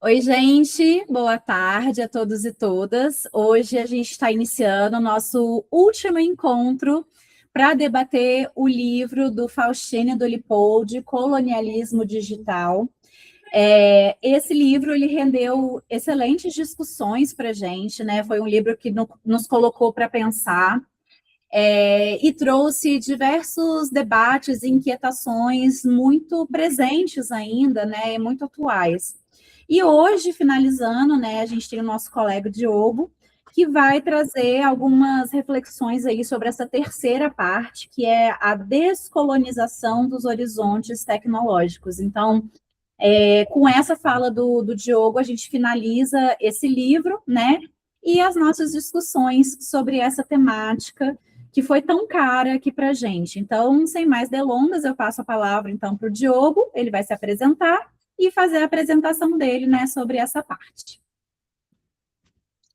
Oi, gente, boa tarde a todos e todas. Hoje a gente está iniciando o nosso último encontro para debater o livro do Faustino do Lipoldi, Colonialismo Digital. Esse livro ele rendeu excelentes discussões para a gente, né? Foi um livro que nos colocou para pensar e trouxe diversos debates e inquietações muito presentes ainda, né? E muito atuais. E hoje, finalizando, né, a gente tem o nosso colega Diogo, que vai trazer algumas reflexões aí sobre essa terceira parte, que é a descolonização dos horizontes tecnológicos. Então, com essa fala do Diogo, a gente finaliza esse livro, né? E as nossas discussões sobre essa temática que foi tão cara aqui para a gente. Então, sem mais delongas, eu passo a palavra então para o Diogo, ele vai se apresentar e fazer a apresentação dele, né, sobre essa parte.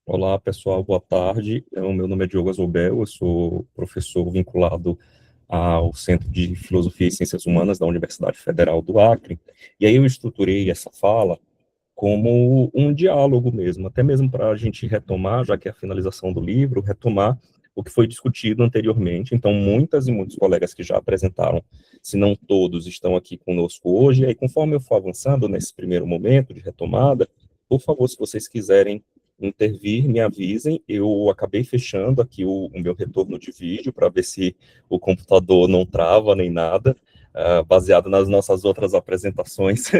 Olá, pessoal, boa tarde. O meu nome é Diogo Azobel, eu sou professor vinculado ao Centro de Filosofia e Ciências Humanas da Universidade Federal do Acre. E aí eu estruturei essa fala como um diálogo mesmo, até mesmo para a gente retomar, já que é a finalização do livro, retomar o que foi discutido anteriormente. Então, muitas e muitos colegas que já apresentaram, se não todos, estão aqui conosco hoje. E aí, conforme eu for avançando nesse primeiro momento de retomada, por favor, se vocês quiserem intervir, me avisem. Eu acabei fechando aqui o meu retorno de vídeo para ver se o computador não trava nem nada, baseado nas nossas outras apresentações.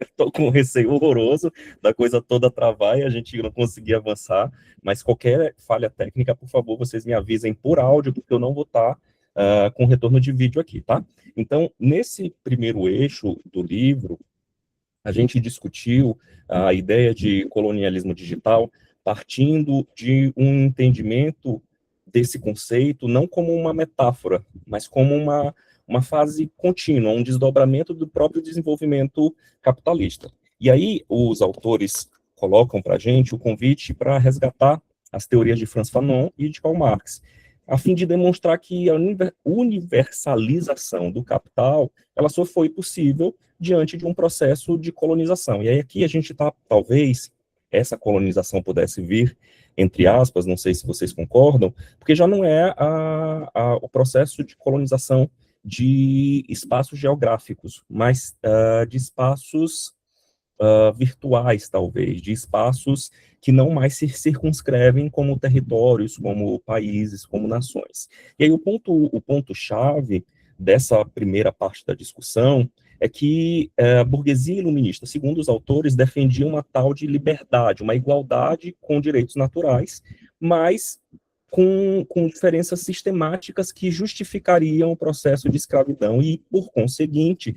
Estou com um receio horroroso da coisa toda travar e a gente não conseguir avançar, mas qualquer falha técnica, por favor, vocês me avisem por áudio, porque eu não vou estar com retorno de vídeo aqui, tá? Então, nesse primeiro eixo do livro, a gente discutiu a ideia de colonialismo digital partindo de um entendimento desse conceito não como uma metáfora, mas como uma fase contínua, um desdobramento do próprio desenvolvimento capitalista. E aí os autores colocam para a gente o convite para resgatar as teorias de Franz Fanon e de Karl Marx, a fim de demonstrar que a universalização do capital ela só foi possível diante de um processo de colonização. E aí aqui a gente está, talvez, essa colonização pudesse vir, entre aspas, não sei se vocês concordam, porque já não é o processo de colonização de espaços geográficos, mas de espaços virtuais, talvez, de espaços que não mais se circunscrevem como territórios, como países, como nações. E aí o ponto-chave dessa primeira parte da discussão é que a burguesia iluminista, segundo os autores, defendia uma tal de liberdade, uma igualdade com direitos naturais, mas com diferenças sistemáticas que justificariam o processo de escravidão e, por conseguinte,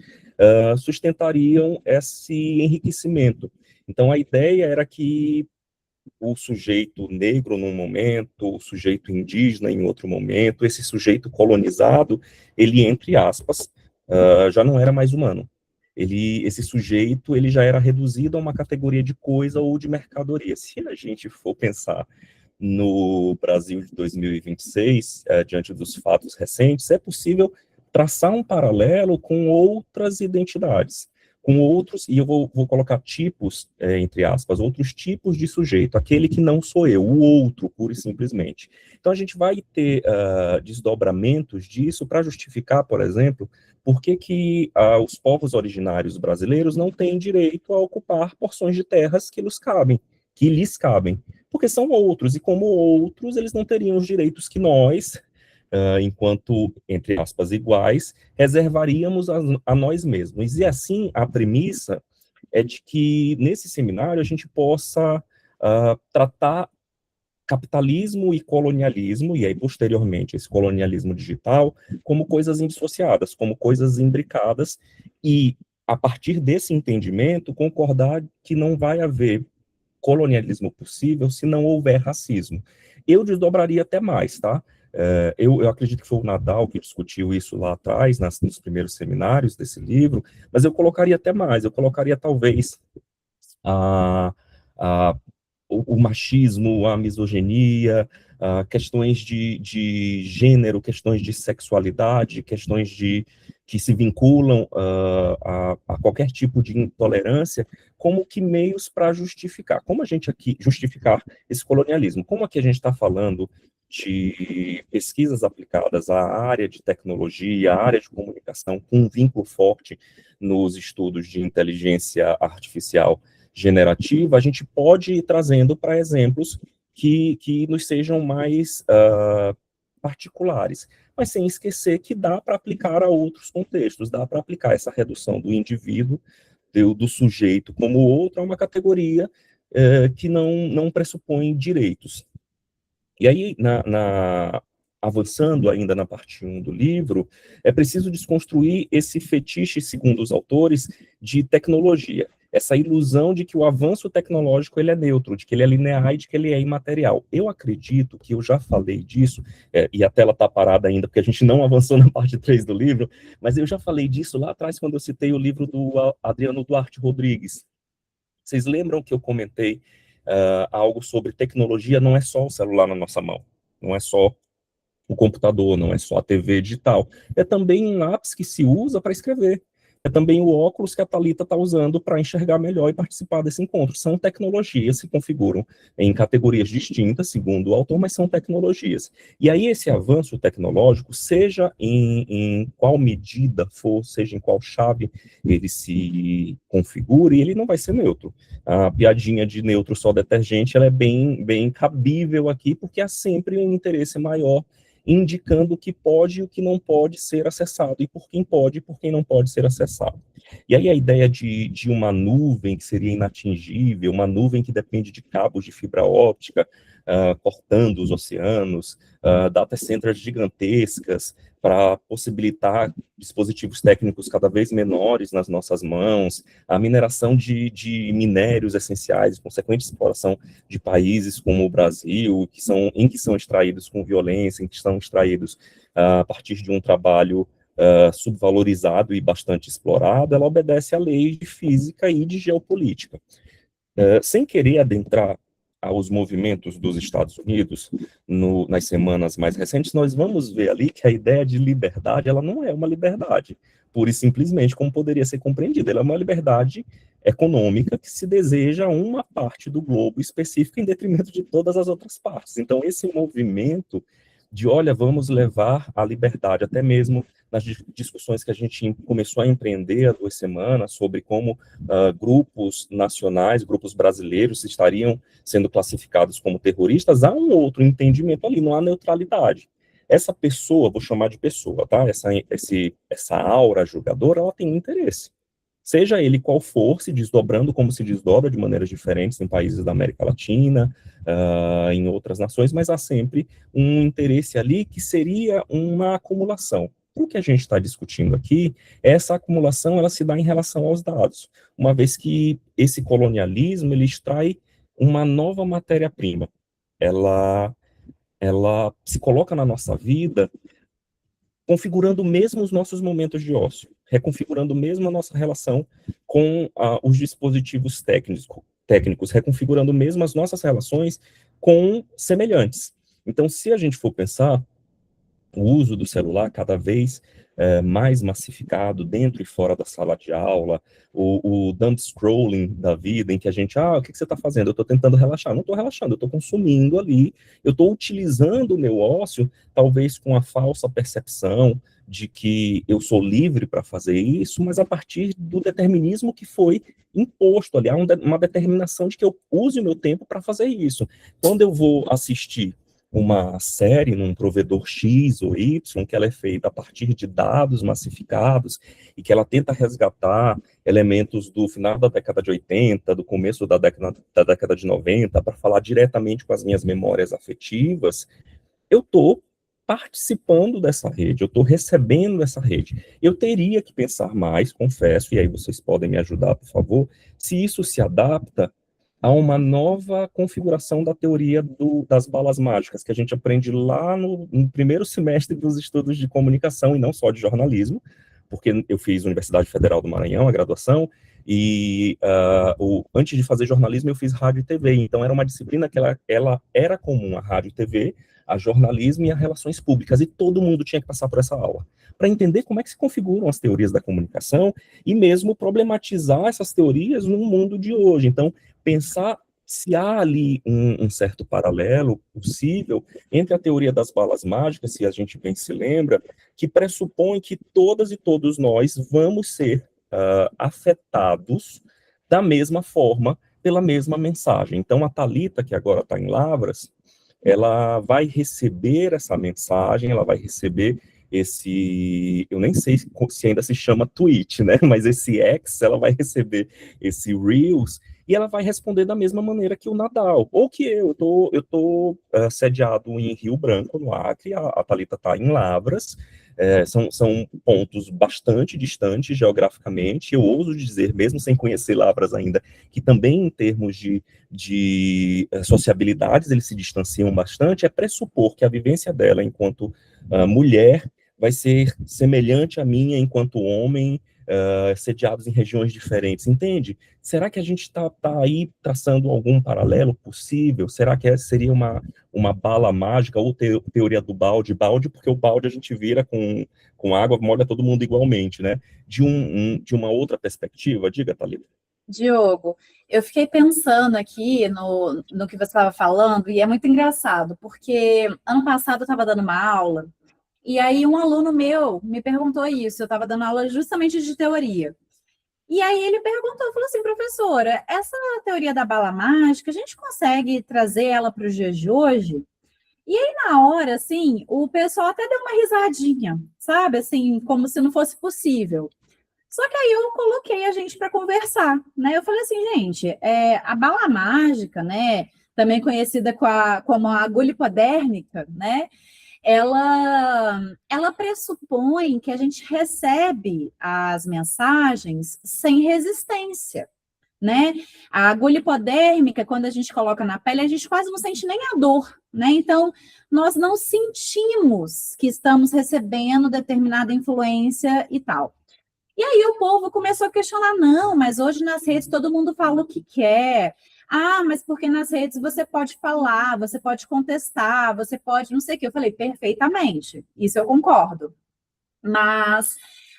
sustentariam esse enriquecimento. Então, a ideia era que o sujeito negro num momento, o sujeito indígena em outro momento, esse sujeito colonizado, ele, entre aspas, já não era mais humano. Esse sujeito, ele já era reduzido a uma categoria de coisa ou de mercadoria. Se a gente for pensar no Brasil de 2026, diante dos fatos recentes, é possível traçar um paralelo com outras identidades, com outros, e eu vou colocar tipos, entre aspas, outros tipos de sujeito, aquele que não sou eu, o outro, pura e simplesmente. Então, a gente vai ter desdobramentos disso para justificar, por exemplo, por que os povos originários brasileiros não têm direito a ocupar porções de terras que lhes cabem, porque são outros, e como outros, eles não teriam os direitos que nós, enquanto, entre aspas, iguais, reservaríamos a nós mesmos. E assim, a premissa é de que, nesse seminário, a gente possa tratar capitalismo e colonialismo, e aí, posteriormente, esse colonialismo digital, como coisas indissociadas, como coisas imbricadas, e, a partir desse entendimento, concordar que não vai haver colonialismo possível se não houver racismo. Eu desdobraria até mais, tá? Eu acredito que foi o Nadal que discutiu isso lá atrás, nos primeiros seminários desse livro, mas eu colocaria até mais, eu colocaria talvez a, a o machismo, a misoginia, questões de gênero, questões de sexualidade, questões que se vinculam a qualquer tipo de intolerância, como que meios para justificar. Como a gente aqui justificar esse colonialismo? Como aqui a gente está falando de pesquisas aplicadas à área de tecnologia, à área de comunicação, com um vínculo forte nos estudos de inteligência artificial generativa, a gente pode ir trazendo para exemplos que nos sejam mais particulares, mas sem esquecer que dá para aplicar a outros contextos, dá para aplicar essa redução do indivíduo, do sujeito como outro, a uma categoria que não pressupõe direitos. E aí, avançando ainda na parte 1 do livro, é preciso desconstruir esse fetiche, segundo os autores, de tecnologia. Essa ilusão de que o avanço tecnológico ele é neutro, de que ele é linear e de que ele é imaterial. Eu acredito que eu já falei disso, e a tela está parada ainda, porque a gente não avançou na parte 3 do livro, mas eu já falei disso lá atrás, quando eu citei o livro do Adriano Duarte Rodrigues. Vocês lembram que eu comentei algo sobre tecnologia? Não é só o celular na nossa mão, não é só o computador, não é só a TV digital, é também um lápis que se usa para escrever, é também o óculos que a Thalita está usando para enxergar melhor e participar desse encontro. São tecnologias que se configuram em categorias distintas, segundo o autor, mas são tecnologias. E aí esse avanço tecnológico, seja em qual medida for, seja em qual chave ele se configure, ele não vai ser neutro. A piadinha de neutro só detergente, ela é bem cabível aqui, porque há sempre um interesse maior indicando o que pode e o que não pode ser acessado, e por quem pode e por quem não pode ser acessado. E aí a ideia de uma nuvem que seria inatingível, uma nuvem que depende de cabos de fibra óptica, cortando os oceanos, data centers gigantescas, para possibilitar dispositivos técnicos cada vez menores nas nossas mãos, a mineração de minérios essenciais, consequente exploração de países como o Brasil, em que são extraídos com violência, em que são extraídos a partir de um trabalho subvalorizado e bastante explorado, ela obedece a leis de física e de geopolítica. Sem querer adentrar aos movimentos dos Estados Unidos, nas semanas mais recentes, nós vamos ver ali que a ideia de liberdade, ela não é uma liberdade, pura e simplesmente como poderia ser compreendida, ela é uma liberdade econômica que se deseja uma parte do globo específica em detrimento de todas as outras partes. Então, esse movimento de, olha, vamos levar a liberdade, até mesmo nas discussões que a gente começou a empreender há 2 semanas, sobre como grupos nacionais, grupos brasileiros estariam sendo classificados como terroristas, há um outro entendimento ali, não há neutralidade. Essa pessoa, vou chamar de pessoa, tá? Essa aura julgadora, ela tem um interesse. Seja ele qual for, se desdobrando como se desdobra de maneiras diferentes em países da América Latina, em outras nações, mas há sempre um interesse ali que seria uma acumulação. O que a gente está discutindo aqui, essa acumulação, ela se dá em relação aos dados, uma vez que esse colonialismo, ele extrai uma nova matéria-prima. Ela se coloca na nossa vida configurando mesmo os nossos momentos de ócio, reconfigurando mesmo a nossa relação com os dispositivos técnicos, reconfigurando mesmo as nossas relações com semelhantes. Então, se a gente for pensar, o uso do celular cada vez mais massificado dentro e fora da sala de aula, o dumb scrolling da vida, em que a gente, o que você está fazendo? Eu estou tentando relaxar. Não estou relaxando, eu estou consumindo ali, eu estou utilizando o meu ócio, talvez com a falsa percepção de que eu sou livre para fazer isso, mas a partir do determinismo que foi imposto ali, há uma determinação de que eu use o meu tempo para fazer isso. Quando eu vou assistir uma série num provedor X ou Y, que ela é feita a partir de dados massificados e que ela tenta resgatar elementos do final da década de 80, do começo da década de 90, para falar diretamente com as minhas memórias afetivas, eu estou participando dessa rede, eu estou recebendo essa rede. Eu teria que pensar mais, confesso, e aí vocês podem me ajudar, por favor, se isso se adapta a uma nova configuração da teoria das balas mágicas, que a gente aprende lá no primeiro semestre dos estudos de comunicação, e não só de jornalismo, porque eu fiz Universidade Federal do Maranhão, a graduação, e antes de fazer jornalismo eu fiz rádio e TV, então era uma disciplina que ela era comum, a rádio e TV, a jornalismo e a relações públicas, e todo mundo tinha que passar por essa aula, para entender como é que se configuram as teorias da comunicação, e mesmo problematizar essas teorias no mundo de hoje. Então, pensar se há ali um certo paralelo possível entre a teoria das balas mágicas, se a gente bem se lembra, que pressupõe que todas e todos nós vamos ser afetados da mesma forma, pela mesma mensagem. Então, a Thalita, que agora está em Lavras, ela vai receber essa mensagem, ela vai receber eu nem sei se ainda se chama tweet, né, mas esse X, ela vai receber esse Reels, e ela vai responder da mesma maneira que o Nadal, ou que eu tô sediado em Rio Branco, no Acre, a Thalita está em Lavras, são pontos bastante distantes geograficamente, eu ouso dizer, mesmo sem conhecer Lavras ainda, que também em termos de sociabilidades eles se distanciam bastante, é pressupor que a vivência dela enquanto mulher vai ser semelhante à minha enquanto homem, sediados em regiões diferentes, entende? Será que a gente está aí traçando algum paralelo possível? Será que seria uma bala mágica ou teoria do balde, porque o balde a gente vira com água, molha todo mundo igualmente, né? De uma outra perspectiva, diga, Thalita. Diogo, eu fiquei pensando aqui no que você estava falando, e é muito engraçado, porque ano passado eu estava dando uma aula, e aí um aluno meu me perguntou isso, eu estava dando aula justamente de teoria. E aí ele perguntou, falou assim, professora, essa teoria da bala mágica, a gente consegue trazer ela para os dias de hoje? E aí, na hora, assim, o pessoal até deu uma risadinha, sabe? Assim, como se não fosse possível. Só que aí eu coloquei a gente para conversar, né? Eu falei assim, gente, a bala mágica, né? Também conhecida como a agulha hipodérmica, né? Ela pressupõe que a gente recebe as mensagens sem resistência, né? A agulha hipodérmica, quando a gente coloca na pele, a gente quase não sente nem a dor, né? Então, nós não sentimos que estamos recebendo determinada influência e tal. E aí o povo começou a questionar, não, mas hoje nas redes todo mundo fala o que quer. Ah, mas porque nas redes você pode falar, você pode contestar, você pode não sei o que. Eu falei, perfeitamente, isso eu concordo. Mas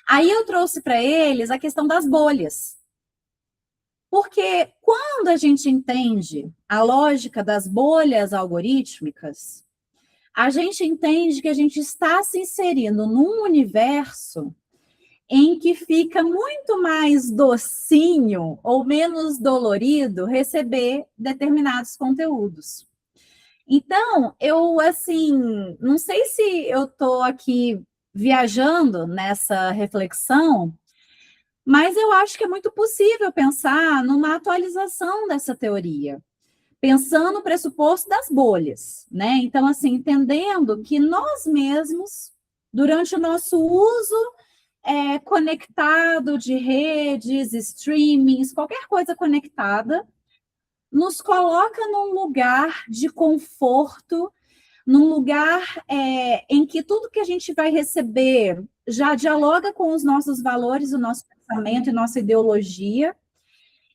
aí eu trouxe para eles a questão das bolhas. Porque quando a gente entende a lógica das bolhas algorítmicas, a gente entende que a gente está se inserindo num universo em que fica muito mais docinho ou menos dolorido receber determinados conteúdos. Então, eu, assim, não sei se eu estou aqui viajando nessa reflexão, mas eu acho que é muito possível pensar numa atualização dessa teoria, pensando no pressuposto das bolhas, né? Então, assim, entendendo que nós mesmos, durante o nosso uso conectado de redes, streamings, qualquer coisa conectada, nos coloca num lugar de conforto, num lugar em que tudo que a gente vai receber já dialoga com os nossos valores, o nosso pensamento e nossa ideologia.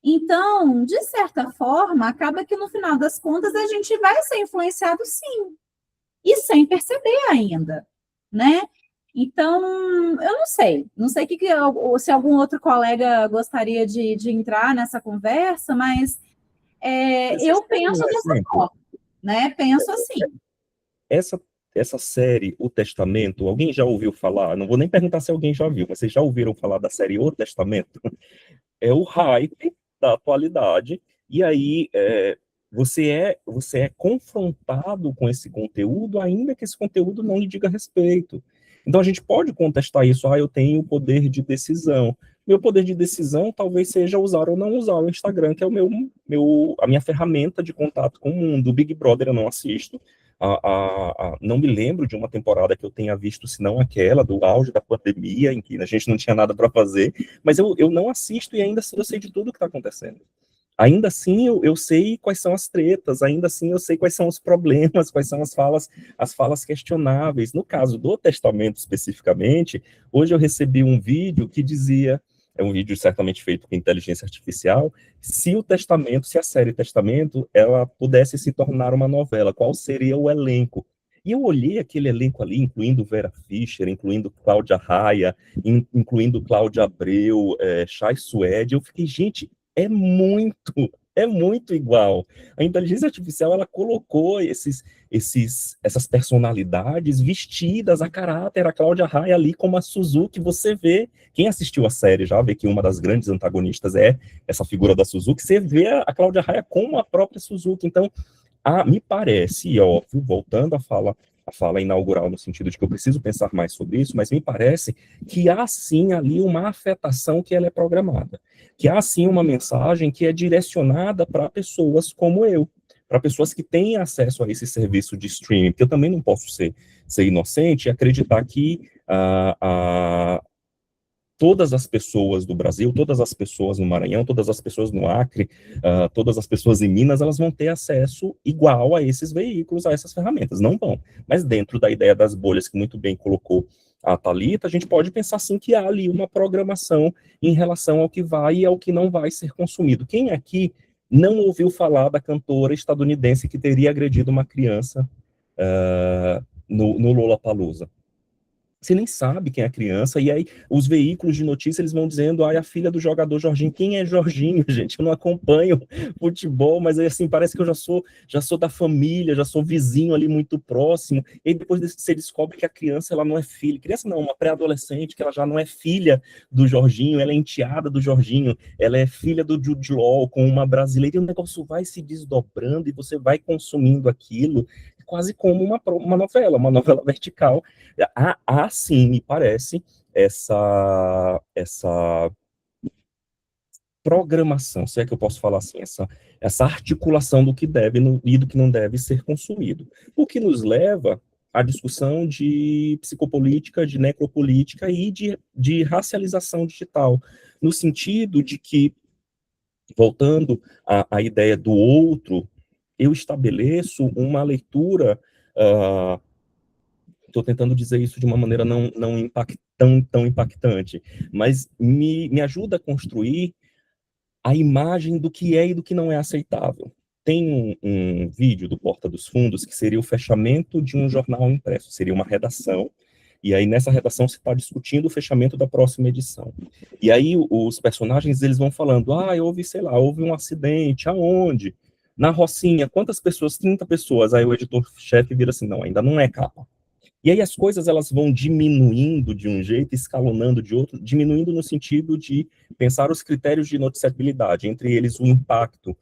Então, de certa forma, acaba que no final das contas a gente vai ser influenciado sim, e sem perceber ainda, né? Então, eu não sei se algum outro colega gostaria de entrar nessa conversa, mas eu penso dessa forma, né? Penso assim. Essa série, O Testamento, alguém já ouviu falar? Não vou nem perguntar se alguém já viu, mas vocês já ouviram falar da série O Testamento? É o hype da atualidade, e aí você é confrontado com esse conteúdo, ainda que esse conteúdo não lhe diga respeito. Então a gente pode contestar isso, eu tenho o poder de decisão. Meu poder de decisão talvez seja usar ou não usar o Instagram, que é a minha ferramenta de contato com o mundo. O Big Brother eu não assisto, não me lembro de uma temporada que eu tenha visto, senão aquela do auge da pandemia, em que a gente não tinha nada para fazer, mas eu não assisto e ainda assim eu sei de tudo que está acontecendo. Ainda assim eu sei quais são as tretas, ainda assim eu sei quais são os problemas, quais são as falas questionáveis. No caso do Testamento especificamente, hoje eu recebi um vídeo que dizia é um vídeo certamente feito com inteligência artificial, se o Testamento, se a série Testamento, ela pudesse se tornar uma novela, qual seria o elenco? E eu olhei aquele elenco ali, incluindo Vera Fischer, incluindo Cláudia Raia, incluindo Cláudia Abreu, Chay Suede, eu fiquei, gente, é muito igual. A inteligência artificial, ela colocou essas personalidades vestidas a caráter, a Cláudia Raia ali como a Suzuki, você vê, quem assistiu a série já vê que uma das grandes antagonistas é essa figura da Suzuki, você vê a Cláudia Raia como a própria Suzuki, então, me parece, e óbvio, voltando a fala inaugural no sentido de que eu preciso pensar mais sobre isso, mas me parece que há sim ali uma afetação que ela é programada, que há sim uma mensagem que é direcionada para pessoas como eu, para pessoas que têm acesso a esse serviço de streaming, porque eu também não posso ser inocente e acreditar que todas as pessoas do Brasil, todas as pessoas no Maranhão, todas as pessoas no Acre, todas as pessoas em Minas, elas vão ter acesso igual a esses veículos, a essas ferramentas. Não vão. Mas dentro da ideia das bolhas, que muito bem colocou a Thalita, a gente pode pensar, sim, que há ali uma programação em relação ao que vai e ao que não vai ser consumido. Quem aqui não ouviu falar da cantora estadunidense que teria agredido uma criança no Lollapalooza? Você nem sabe quem é a criança, e aí os veículos de notícia, eles vão dizendo, a filha do jogador Jorginho. Quem é Jorginho, gente? Eu não acompanho futebol, mas assim, parece que eu já sou da família, já sou vizinho ali muito próximo, e aí depois você descobre que a criança, ela não é filha, criança não, uma pré-adolescente, que ela já não é filha do Jorginho, ela é enteada do Jorginho, ela é filha do Jude Law, com uma brasileira, e o negócio vai se desdobrando, e você vai consumindo aquilo, quase como uma novela vertical. Sim, me parece, essa programação, se é que eu posso falar assim, essa articulação do que deve e do que não deve ser consumido. O que nos leva à discussão de psicopolítica, de necropolítica e de racialização digital, no sentido de que, voltando à ideia do outro, eu estabeleço uma leitura, estou tentando dizer isso de uma maneira não tão impactante, mas me ajuda a construir a imagem do que é e do que não é aceitável. Tem um vídeo do Porta dos Fundos que seria o fechamento de um jornal impresso, seria uma redação, e aí nessa redação se está discutindo o fechamento da próxima edição. E aí os personagens, eles vão falando, houve um acidente, aonde? Na Rocinha, quantas pessoas? 30 pessoas. Aí o editor-chefe vira assim, não, ainda não é capa. E aí as coisas, elas vão diminuindo de um jeito, escalonando de outro, diminuindo no sentido de pensar os critérios de noticiabilidade, entre eles o impacto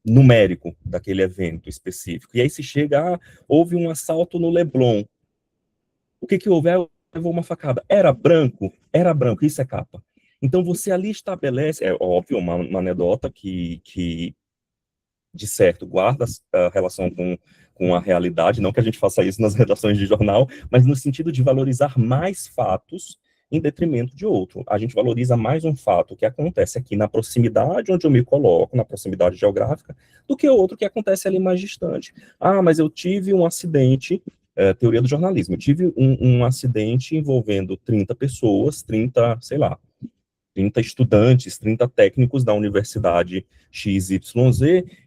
numérico daquele evento específico. E aí se chega, houve um assalto no Leblon. O que houve? Levou uma facada. Era branco, isso é capa. Então você ali estabelece, é óbvio, uma anedota que de certo, guarda a relação com a realidade, não que a gente faça isso nas redações de jornal, mas no sentido de valorizar mais fatos em detrimento de outro. A gente valoriza mais um fato que acontece aqui na proximidade onde eu me coloco, na proximidade geográfica, do que outro que acontece ali mais distante. Mas eu tive um acidente, teoria do jornalismo, eu tive um acidente envolvendo 30 pessoas, 30, sei lá, 30 estudantes, 30 técnicos da Universidade XYZ,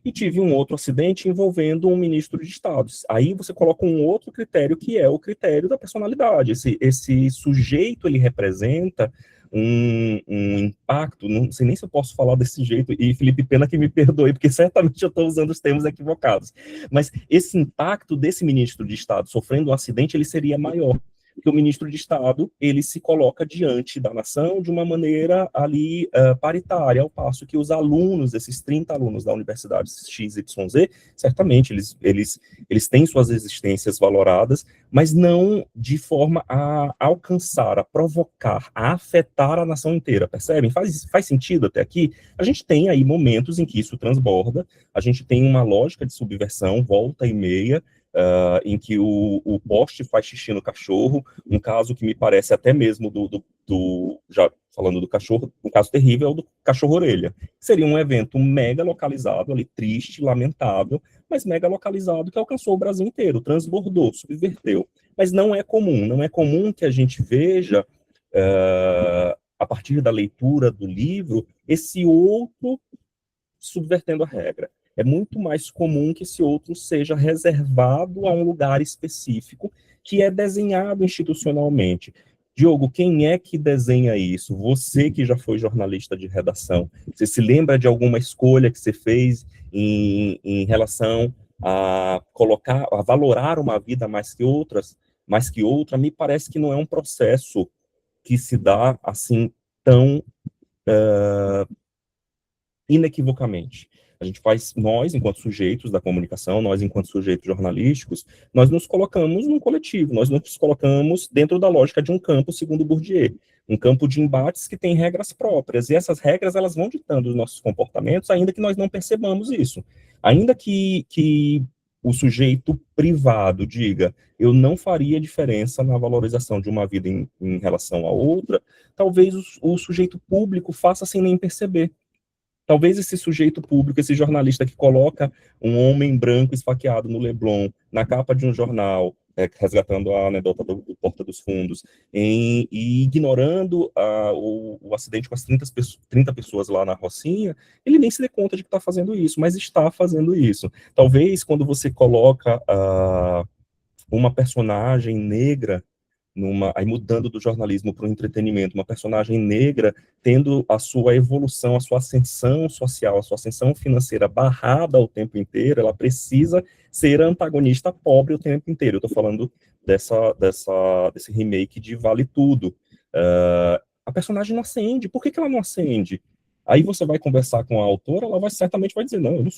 e tive um outro acidente envolvendo um ministro de Estado. Aí você coloca um outro critério, que é o critério da personalidade. Esse sujeito, ele representa um impacto, não sei nem se eu posso falar desse jeito, e Felipe Pena que me perdoe, porque certamente eu estou usando os termos equivocados, mas esse impacto desse ministro de Estado sofrendo um acidente, ele seria maior, que o ministro de Estado, ele se coloca diante da nação de uma maneira ali paritária, ao passo que os alunos, esses 30 alunos da Universidade XYZ, certamente eles têm suas existências valoradas, mas não de forma a alcançar, a provocar, a afetar a nação inteira, percebem? Faz sentido até aqui? A gente tem aí momentos em que isso transborda, a gente tem uma lógica de subversão, volta e meia, em que o poste faz xixi no cachorro, um caso que me parece até mesmo já falando do cachorro, um caso terrível é o do cachorro-orelha. Seria um evento mega localizado ali, triste, lamentável, mas mega localizado, que alcançou o Brasil inteiro, transbordou, subverteu. Mas não é comum que a gente veja a partir da leitura do livro, esse outro subvertendo a regra. É muito mais comum que esse outro seja reservado a um lugar específico que é desenhado institucionalmente. Diogo, quem é que desenha isso? Você que já foi jornalista de redação, você se lembra de alguma escolha que você fez em relação a colocar, a valorar uma vida mais que outras, mais que outra? Me parece que não é um processo que se dá assim tão inequivocamente. A gente faz, nós, enquanto sujeitos da comunicação, nós, enquanto sujeitos jornalísticos, nós nos colocamos num coletivo, nós nos colocamos dentro da lógica de um campo, segundo Bourdieu, um campo de embates que tem regras próprias, e essas regras, elas vão ditando os nossos comportamentos, ainda que nós não percebamos isso. Ainda que o sujeito privado diga, eu não faria diferença na valorização de uma vida em relação à outra, talvez o sujeito público faça sem nem perceber. Talvez esse sujeito público, esse jornalista que coloca um homem branco esfaqueado no Leblon, na capa de um jornal, resgatando a anedota do Porta dos Fundos, e ignorando o acidente com as 30 pessoas lá na Rocinha, ele nem se dê conta de que está fazendo isso, mas está fazendo isso. Talvez quando você coloca uma personagem negra aí mudando do jornalismo para o entretenimento, uma personagem negra tendo a sua evolução, a sua ascensão social, a sua ascensão financeira barrada o tempo inteiro, ela precisa ser antagonista pobre o tempo inteiro. Eu estou falando desse remake de Vale Tudo. A personagem não acende. Por que ela não acende? Aí você vai conversar com a autora, ela certamente vai dizer, não, eu não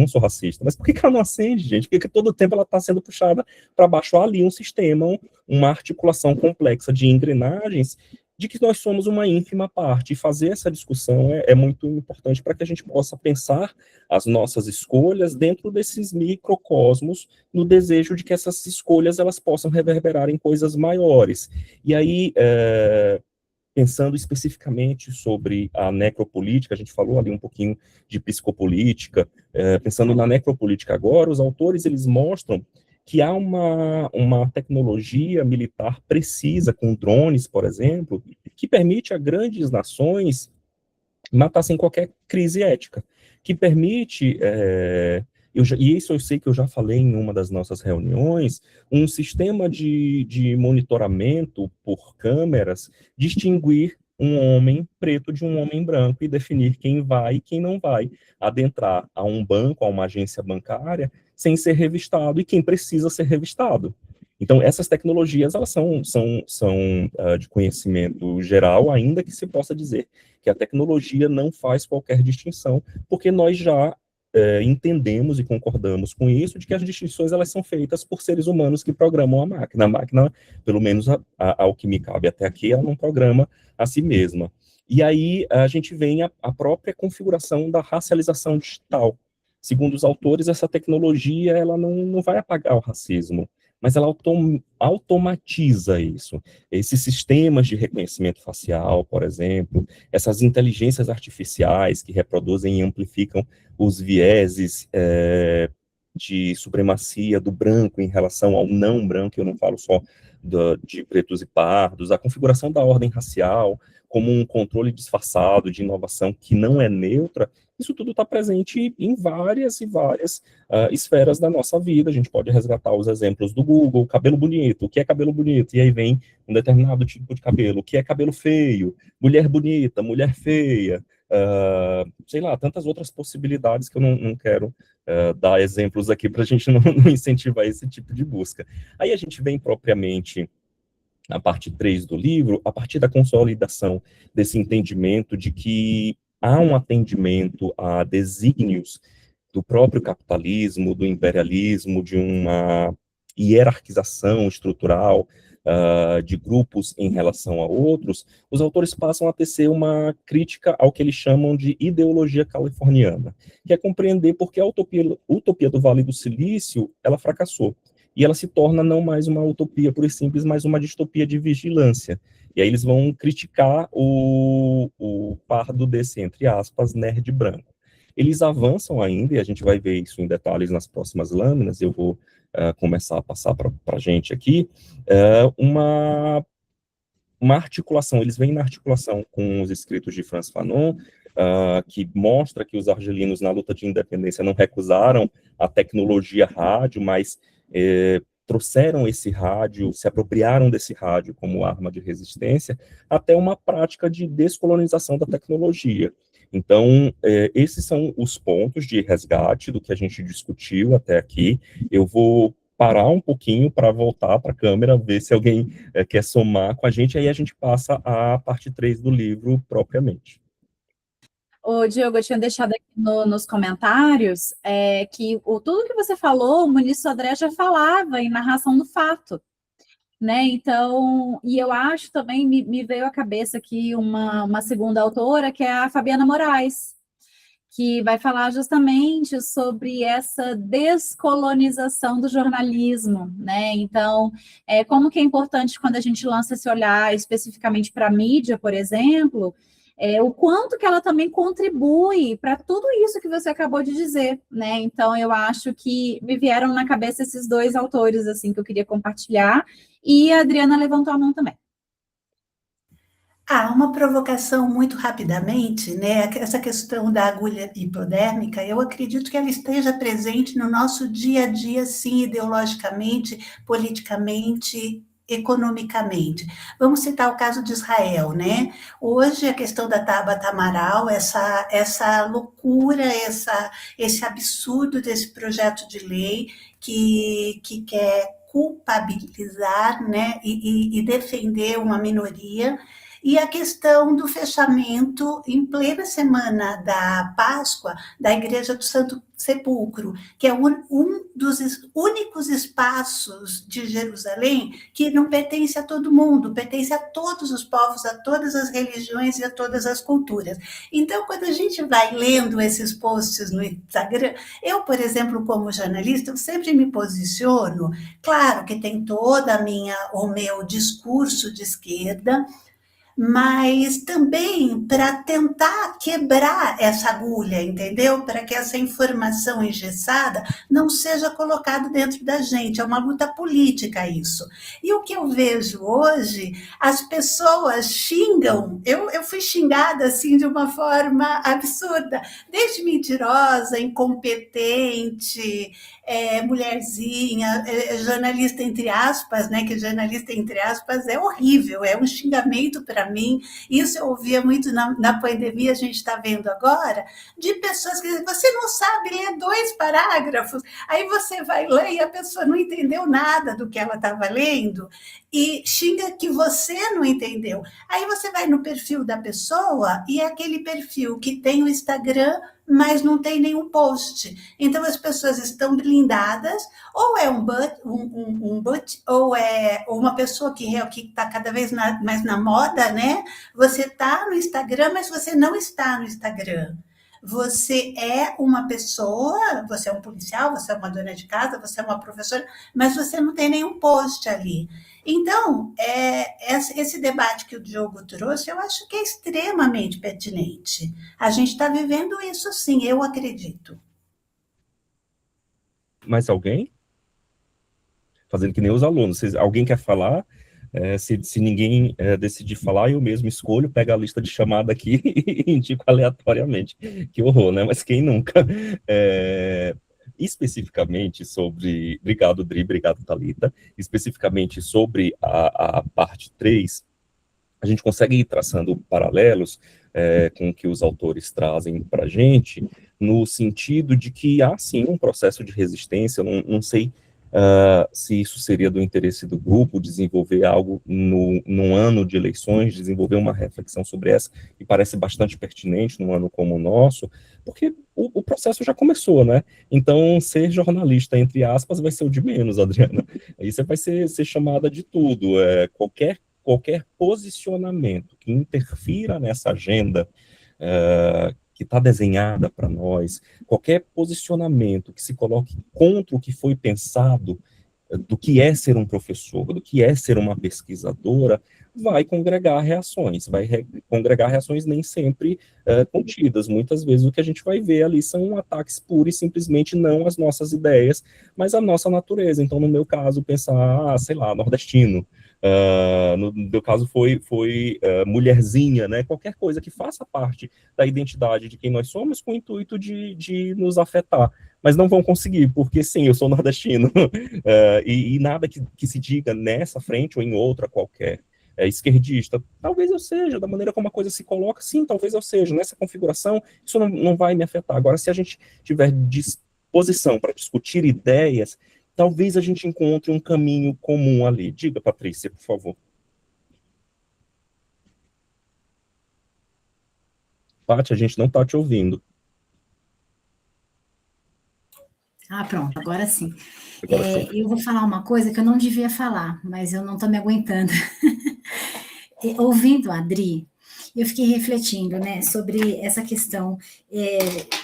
sou racista. Mas por que ela não acende, gente? Porque todo tempo ela está sendo puxada para baixo ali um sistema, uma articulação complexa de engrenagens de que nós somos uma ínfima parte. E fazer essa discussão é muito importante para que a gente possa pensar as nossas escolhas dentro desses microcosmos, no desejo de que essas escolhas elas possam reverberar em coisas maiores. E aí, pensando especificamente sobre a necropolítica, a gente falou ali um pouquinho de psicopolítica, pensando na necropolítica agora, os autores eles mostram que há uma tecnologia militar precisa, com drones, por exemplo, que permite a grandes nações matar sem qualquer crise ética, que permite, e isso eu sei que eu já falei em uma das nossas reuniões, um sistema de monitoramento por câmeras, distinguir um homem preto de um homem branco e definir quem vai e quem não vai adentrar a um banco, a uma agência bancária, sem ser revistado e quem precisa ser revistado. Então, essas tecnologias, elas são de conhecimento geral, ainda que se possa dizer que a tecnologia não faz qualquer distinção, porque nós já entendemos e concordamos com isso, de que as distinções elas são feitas por seres humanos que programam a máquina. A máquina, pelo menos ao que me cabe até aqui, ela não programa a si mesma. E aí a gente vem a própria configuração da racialização digital. Segundo os autores, essa tecnologia ela não vai apagar o racismo, mas ela automatiza isso. Esses sistemas de reconhecimento facial, por exemplo, essas inteligências artificiais que reproduzem e amplificam os vieses de supremacia do branco em relação ao não branco, eu não falo só de pretos e pardos, a configuração da ordem racial como um controle disfarçado de inovação que não é neutra, isso tudo está presente em várias e várias esferas da nossa vida. A gente pode resgatar os exemplos do Google, cabelo bonito, o que é cabelo bonito? E aí vem um determinado tipo de cabelo, o que é cabelo feio? Mulher bonita, mulher feia, sei lá, tantas outras possibilidades que eu não quero dar exemplos aqui para a gente não incentivar esse tipo de busca. Aí a gente vem propriamente na parte 3 do livro, a partir da consolidação desse entendimento de que há um atendimento a desígnios do próprio capitalismo, do imperialismo, de uma hierarquização estrutural de grupos em relação a outros, os autores passam a tecer uma crítica ao que eles chamam de ideologia californiana, que é compreender por que a utopia do Vale do Silício ela fracassou. E ela se torna não mais uma utopia pura e simples, mas uma distopia de vigilância. E aí eles vão criticar o pardo desse, entre aspas, nerd branco. Eles avançam ainda, e a gente vai ver isso em detalhes nas próximas lâminas, eu vou começar a passar para a gente aqui, uma articulação, eles vêm na articulação com os escritos de Frantz Fanon, que mostra que os argelinos, na luta de independência, não recusaram a tecnologia rádio, mas trouxeram esse rádio, se apropriaram desse rádio como arma de resistência, até uma prática de descolonização da tecnologia. Então, esses são os pontos de resgate do que a gente discutiu até aqui. Eu vou parar um pouquinho para voltar para a câmera, ver se alguém quer somar com a gente, aí a gente passa à parte 3 do livro propriamente. Ô, Diogo, eu tinha deixado aqui nos comentários que tudo que você falou, o Muniz Sodré já falava em narração do fato, né? Então, e eu acho também, me veio à cabeça aqui uma segunda autora, que é a Fabiana Moraes, que vai falar justamente sobre essa descolonização do jornalismo, né? Então, como que é importante quando a gente lança esse olhar especificamente para a mídia, por exemplo, o quanto que ela também contribui para tudo isso que você acabou de dizer, né? Então, eu acho que me vieram na cabeça esses dois autores, assim, que eu queria compartilhar, e a Adriana levantou a mão também. Uma provocação muito rapidamente, né? Essa questão da agulha hipodérmica, eu acredito que ela esteja presente no nosso dia a dia, sim, ideologicamente, politicamente, economicamente. Vamos citar o caso de Israel, né? Hoje, a questão da Tabata Amaral, essa loucura, esse absurdo desse projeto de lei que quer culpabilizar, né, e defender uma minoria, e a questão do fechamento em plena semana da Páscoa da Igreja do Santo Sepulcro, que é um dos únicos espaços de Jerusalém que não pertence a todo mundo, pertence a todos os povos, a todas as religiões e a todas as culturas. Então, quando a gente vai lendo esses posts no Instagram, eu, por exemplo, como jornalista, eu sempre me posiciono, claro que tem o meu discurso de esquerda, mas também para tentar quebrar essa agulha, entendeu? Para que essa informação engessada não seja colocada dentro da gente. É uma luta política isso. E o que eu vejo hoje, as pessoas xingam, eu fui xingada assim de uma forma absurda, desde mentirosa, incompetente, mulherzinha, jornalista entre aspas, né? Que jornalista entre aspas é horrível, é um xingamento para mim. Isso eu ouvia muito na pandemia, a gente está vendo agora, de pessoas que dizem, você não sabe ler 2 parágrafos, aí você vai ler e a pessoa não entendeu nada do que ela estava lendo e xinga que você não entendeu. Aí você vai no perfil da pessoa e é aquele perfil que tem o Instagram, mas não tem nenhum post. Então as pessoas estão blindadas, ou é um bot, ou é uma pessoa que está cada vez mais na moda, né? Você está no Instagram, mas você não está no Instagram. Você é uma pessoa, você é um policial, você é uma dona de casa, você é uma professora, mas você não tem nenhum post ali. Então, esse debate que o Diogo trouxe, eu acho que é extremamente pertinente. A gente está vivendo isso sim, eu acredito. Mais alguém? Fazendo que nem os alunos. Alguém quer falar? Se ninguém decidir falar, eu mesmo escolho, pego a lista de chamada aqui e indico aleatoriamente. Que horror, né? Mas quem nunca? Especificamente sobre... Obrigado, Dri, obrigado, Thalita. Especificamente sobre a parte 3, a gente consegue ir traçando paralelos com o que os autores trazem para a gente, no sentido de que há, sim, um processo de resistência. Eu não sei se isso seria do interesse do grupo, desenvolver algo num ano de eleições, desenvolver uma reflexão sobre essa, que parece bastante pertinente num ano como o nosso, porque o processo já começou, né? Então, ser jornalista, entre aspas, vai ser o de menos, Adriana. Aí você vai ser chamada de tudo. Qualquer posicionamento que interfira nessa agenda que está desenhada para nós, qualquer posicionamento que se coloque contra o que foi pensado do que é ser um professor, do que é ser uma pesquisadora, vai congregar reações, congregar reações nem sempre contidas. Muitas vezes o que a gente vai ver ali são ataques puros e simplesmente não às nossas ideias, mas à nossa natureza. Então, no meu caso, pensar, sei lá, nordestino, No meu caso foi mulherzinha, né? Qualquer coisa que faça parte da identidade de quem nós somos com o intuito de nos afetar. Mas não vão conseguir, porque sim, eu sou nordestino. E nada que se diga nessa frente ou em outra qualquer. Esquerdista, talvez eu seja, da maneira como a coisa se coloca, sim, talvez eu seja. Nessa configuração, isso não vai me afetar. Agora, se a gente tiver disposição para discutir ideias, talvez a gente encontre um caminho comum ali. Diga, Patrícia, por favor. Paty, a gente não está te ouvindo. Pronto, agora sim. Agora sim. Eu vou falar uma coisa que eu não devia falar, mas eu não estou me aguentando. Ouvindo a Adri, eu fiquei refletindo, né, sobre essa questão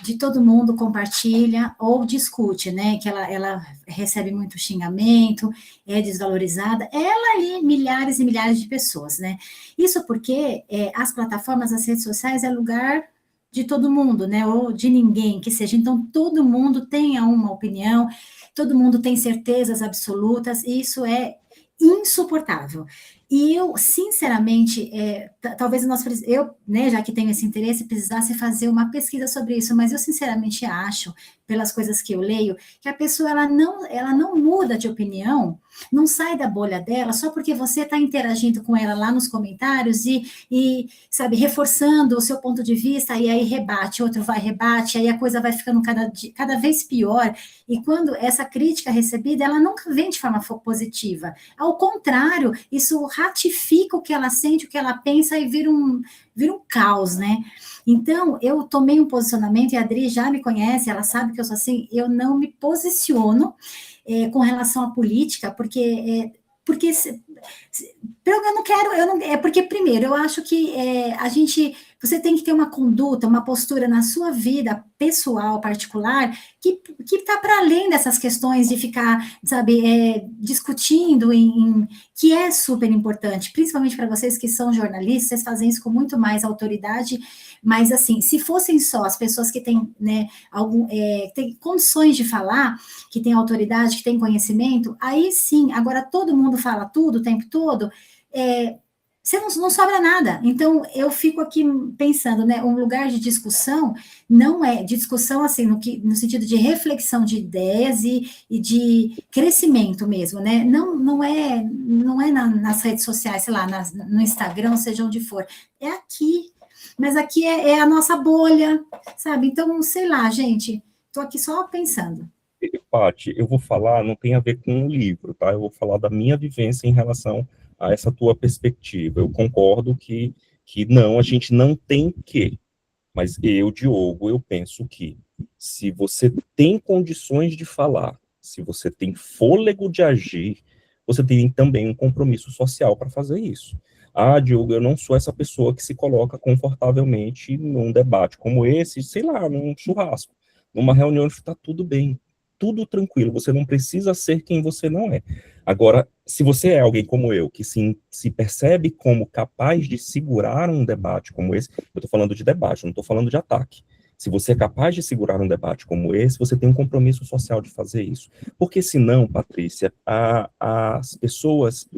de todo mundo compartilha ou discute, né, que ela recebe muito xingamento, é desvalorizada, ela e milhares e milhares de pessoas, né. Isso porque as plataformas, as redes sociais é lugar de todo mundo, né, ou de ninguém que seja. Então, todo mundo tem uma opinião, todo mundo tem certezas absolutas, e isso é insuportável. E eu, sinceramente, talvez eu, né, já que tenho esse interesse, precisasse fazer uma pesquisa sobre isso, mas eu, sinceramente, acho, pelas coisas que eu leio, que a pessoa, ela não muda de opinião, não sai da bolha dela, só porque você está interagindo com ela lá nos comentários e, sabe, reforçando o seu ponto de vista, e aí rebate, outro vai, rebate, aí a coisa vai ficando cada vez pior, e quando essa crítica é recebida, ela nunca vem de forma positiva. Ao contrário, isso ratifica o que ela sente, o que ela pensa, e vira um caos, né? Então, eu tomei um posicionamento, e a Adri já me conhece, ela sabe que eu sou assim, eu não me posiciono com relação à política, porque eu não quero, porque, primeiro, eu acho que você tem que ter uma conduta, uma postura na sua vida pessoal, particular, que está para além dessas questões de ficar, sabe, discutindo que é super importante, principalmente para vocês que são jornalistas, vocês fazem isso com muito mais autoridade, mas, assim, se fossem só as pessoas que têm, né, têm condições de falar, que têm autoridade, que têm conhecimento, aí sim. Agora todo mundo fala tudo o tempo todo, você não sobra nada. Então, eu fico aqui pensando, né, um lugar de discussão, não é de discussão, assim, no sentido de reflexão de ideias e de crescimento mesmo, né, não é nas redes sociais, sei lá, no Instagram, seja onde for, é aqui, mas aqui é a nossa bolha, sabe? Então, sei lá, gente, estou aqui só pensando. Paty, eu vou falar, não tem a ver com o livro, tá? Eu vou falar da minha vivência em relação a essa tua perspectiva. Eu concordo que não, a gente não tem que, mas eu, Diogo, eu penso que se você tem condições de falar, se você tem fôlego de agir, você tem também um compromisso social para fazer isso. Diogo, eu não sou essa pessoa que se coloca confortavelmente num debate como esse, sei lá, num churrasco, numa reunião onde está tudo bem, tudo tranquilo, você não precisa ser quem você não é. Agora, se você é alguém como eu, que se percebe como capaz de segurar um debate como esse, eu estou falando de debate, não estou falando de ataque. Se você é capaz de segurar um debate como esse, você tem um compromisso social de fazer isso. Porque senão, Patrícia, as pessoas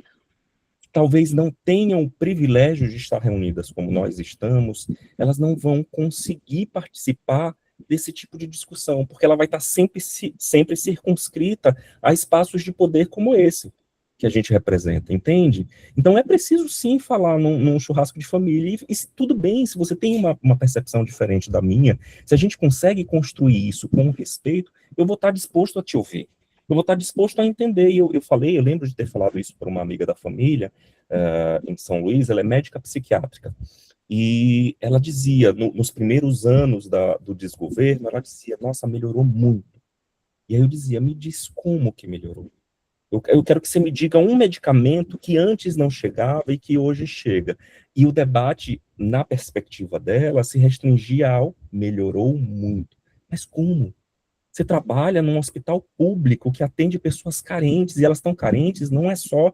talvez não tenham o privilégio de estar reunidas como nós estamos, elas não vão conseguir participar desse tipo de discussão, porque ela vai estar sempre circunscrita a espaços de poder como esse que a gente representa, entende? Então é preciso sim falar num churrasco de família, e tudo bem se você tem uma percepção diferente da minha, se a gente consegue construir isso com respeito, eu vou estar disposto a te ouvir, eu vou estar disposto a entender. E eu lembro de ter falado isso para uma amiga da família, em São Luís, ela é médica psiquiátrica, e ela dizia, nos primeiros anos do desgoverno, ela dizia, nossa, melhorou muito. E aí eu dizia, me diz como que melhorou. Eu quero que você me diga um medicamento que antes não chegava e que hoje chega. E o debate, na perspectiva dela, se restringia ao melhorou muito. Mas como? Você trabalha num hospital público que atende pessoas carentes, e elas estão carentes não é só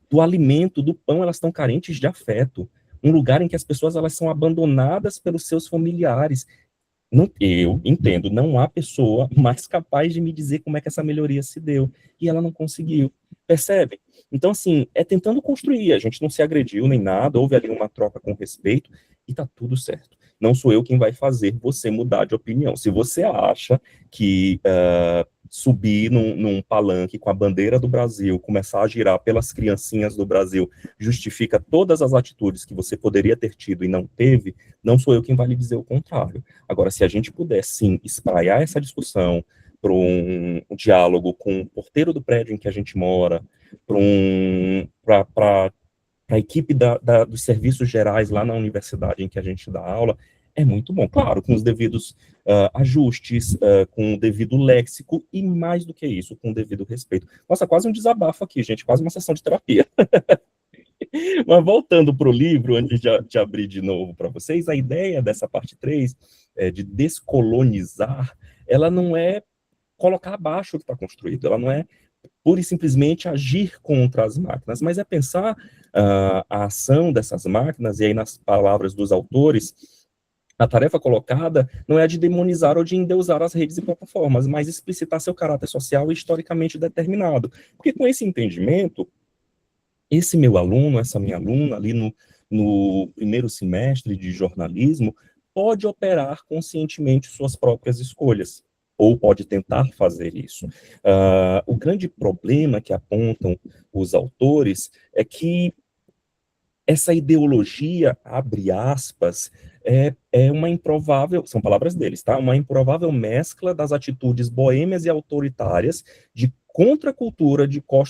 do alimento, do pão, elas estão carentes de afeto. Um lugar em que as pessoas elas são abandonadas pelos seus familiares. Não, eu entendo, não há pessoa mais capaz de me dizer como é que essa melhoria se deu. E ela não conseguiu. Percebe? Então, assim, é tentando construir, a gente não se agrediu nem nada, houve ali uma troca com respeito, e tá tudo certo. Não sou eu quem vai fazer você mudar de opinião. Se você acha que subir num palanque com a bandeira do Brasil, começar a girar pelas criancinhas do Brasil, justifica todas as atitudes que você poderia ter tido e não teve, não sou eu quem vai lhe dizer o contrário. Agora, se a gente puder, sim, espraiar essa discussão para um diálogo com o porteiro do prédio em que a gente mora, para a equipe dos serviços gerais lá na universidade em que a gente dá aula, é muito bom. Claro, com os devidos ajustes, com o devido léxico e, mais do que isso, com o devido respeito. Nossa, quase um desabafo aqui, gente, quase uma sessão de terapia. Mas voltando para o livro, antes de abrir de novo para vocês, a ideia dessa parte 3, de descolonizar, ela não é colocar abaixo o que está construído, ela não é pura e simplesmente agir contra as máquinas, mas é pensar a ação dessas máquinas, e aí nas palavras dos autores, a tarefa colocada não é a de demonizar ou de endeusar as redes e plataformas, mas explicitar seu caráter social e historicamente determinado. Porque com esse entendimento, esse meu aluno, essa minha aluna, ali no primeiro semestre de jornalismo, pode operar conscientemente suas próprias escolhas, ou pode tentar fazer isso. O grande problema que apontam os autores é que essa ideologia, abre aspas, é uma improvável, são palavras deles, tá? Uma improvável mescla das atitudes boêmias e autoritárias de contracultura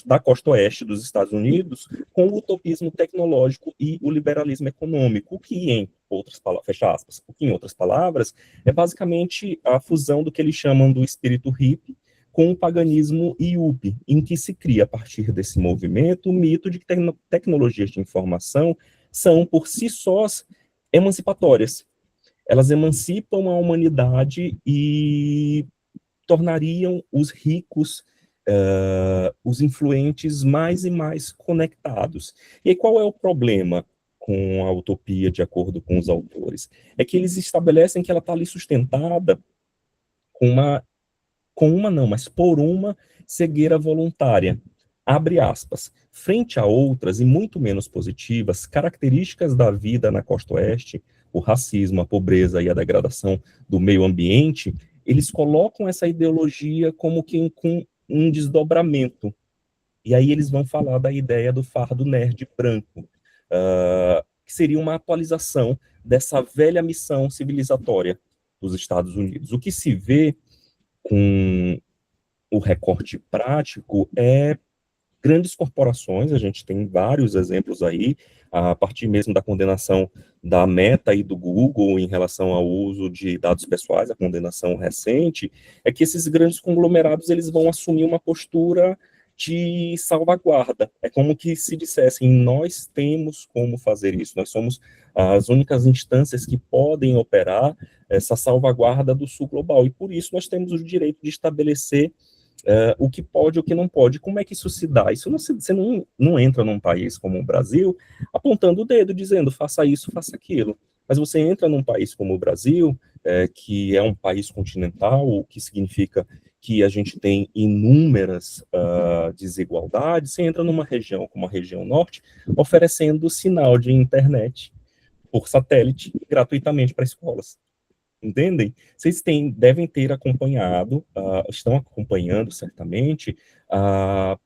da costa oeste dos Estados Unidos com o utopismo tecnológico e o liberalismo econômico, o que, em outras palavras, fecha aspas, o que, em outras palavras, é basicamente a fusão do que eles chamam do espírito hippie com o paganismo iupi, em que se cria, a partir desse movimento, o mito de que tecnologias de informação são, por si sós, emancipatórias. Elas emancipam a humanidade e tornariam os ricos, os influentes, mais e mais conectados. E aí, qual é o problema com a utopia, de acordo com os autores? É que eles estabelecem que ela está ali sustentada mas por uma cegueira voluntária. Abre aspas. Frente a outras e muito menos positivas, características da vida na costa oeste, o racismo, a pobreza e a degradação do meio ambiente, eles colocam essa ideologia como que com um desdobramento. E aí eles vão falar da ideia do fardo nerd branco, que seria uma atualização dessa velha missão civilizatória dos Estados Unidos. O que se vê com o recorte prático é grandes corporações, a gente tem vários exemplos aí, a partir mesmo da condenação da Meta e do Google em relação ao uso de dados pessoais, a condenação recente, é que esses grandes conglomerados, eles vão assumir uma postura de salvaguarda. É como que se dissessem, nós temos como fazer isso, nós somos as únicas instâncias que podem operar essa salvaguarda do sul global, e por isso nós temos o direito de estabelecer o que pode e o que não pode. Como é que isso se dá? Você não entra num país como o Brasil apontando o dedo, dizendo, faça isso, faça aquilo. Mas você entra num país como o Brasil, que é um país continental, o que significa que a gente tem inúmeras desigualdades. Você entra numa região como a região norte, oferecendo sinal de internet por satélite gratuitamente para escolas. Entendem? Vocês devem ter acompanhado, estão acompanhando certamente, a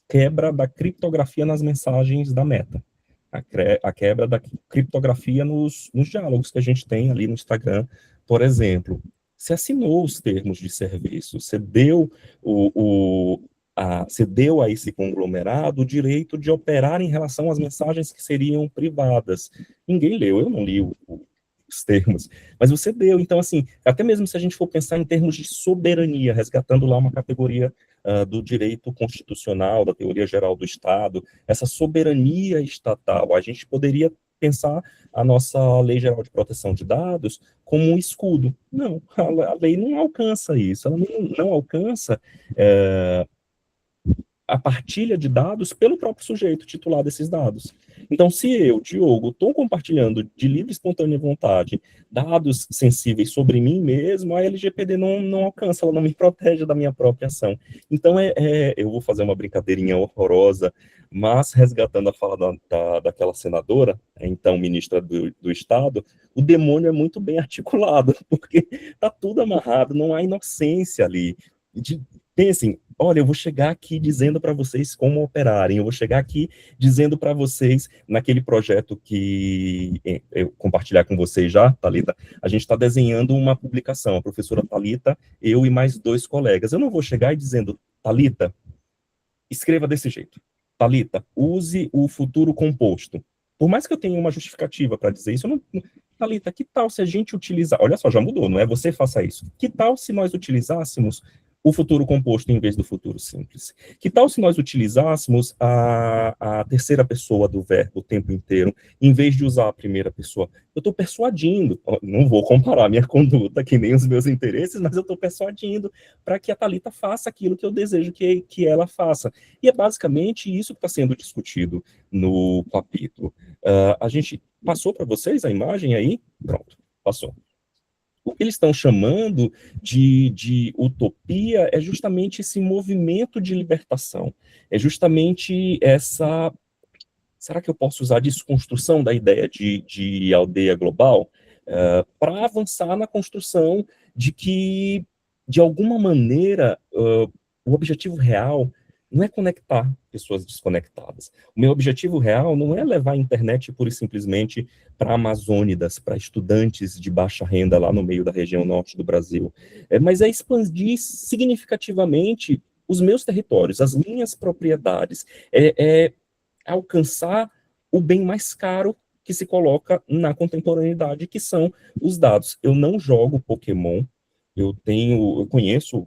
quebra da criptografia nas mensagens da Meta. A quebra da criptografia nos diálogos que a gente tem ali no Instagram, por exemplo. Você assinou os termos de serviço, você deu a esse conglomerado o direito de operar em relação às mensagens que seriam privadas. Ninguém leu, eu não li os termos, mas você deu. Então, assim, até mesmo se a gente for pensar em termos de soberania, resgatando lá uma categoria do direito constitucional, da teoria geral do Estado, essa soberania estatal, a gente poderia pensar a nossa Lei Geral de Proteção de Dados como um escudo. Não, a lei não alcança isso, ela não alcança a partilha de dados pelo próprio sujeito titular desses dados. Então, se eu, Diogo, estou compartilhando de livre e espontânea vontade dados sensíveis sobre mim mesmo, a LGPD não alcança, ela não me protege da minha própria ação. Então, eu vou fazer uma brincadeirinha horrorosa, mas resgatando a fala daquela senadora, então ministra do Estado, o demônio é muito bem articulado, porque está tudo amarrado, não há inocência ali. Pensem, olha, eu vou chegar aqui dizendo para vocês como operarem, eu vou chegar aqui dizendo para vocês, naquele projeto que eu compartilhar com vocês já, Thalita, a gente está desenhando uma publicação, a professora Thalita, eu e mais 2 colegas. Eu não vou chegar e dizendo, Thalita, escreva desse jeito. Thalita, use o futuro composto. Por mais que eu tenha uma justificativa para dizer isso, eu não... Thalita, que tal se a gente utilizar... Olha só, já mudou, não é você faça isso. Que tal se nós utilizássemos o futuro composto em vez do futuro simples? Que tal se nós utilizássemos a terceira pessoa do verbo o tempo inteiro, em vez de usar a primeira pessoa? Eu estou persuadindo, não vou comparar minha conduta, que nem os meus interesses, mas eu estou persuadindo para que a Thalita faça aquilo que eu desejo que ela faça. E é basicamente isso que está sendo discutido no capítulo. A gente passou para vocês a imagem aí? Pronto, passou. O que eles estão chamando de utopia é justamente esse movimento de libertação, é justamente essa... Será que eu posso usar a desconstrução da ideia de aldeia global para avançar na construção de que, de alguma maneira, o objetivo real não é conectar pessoas desconectadas. O meu objetivo real não é levar a internet pura e simplesmente para amazônidas, para estudantes de baixa renda lá no meio da região norte do Brasil, mas é expandir significativamente os meus territórios, as minhas propriedades, é alcançar o bem mais caro que se coloca na contemporaneidade, que são os dados. Eu não jogo Pokémon, eu conheço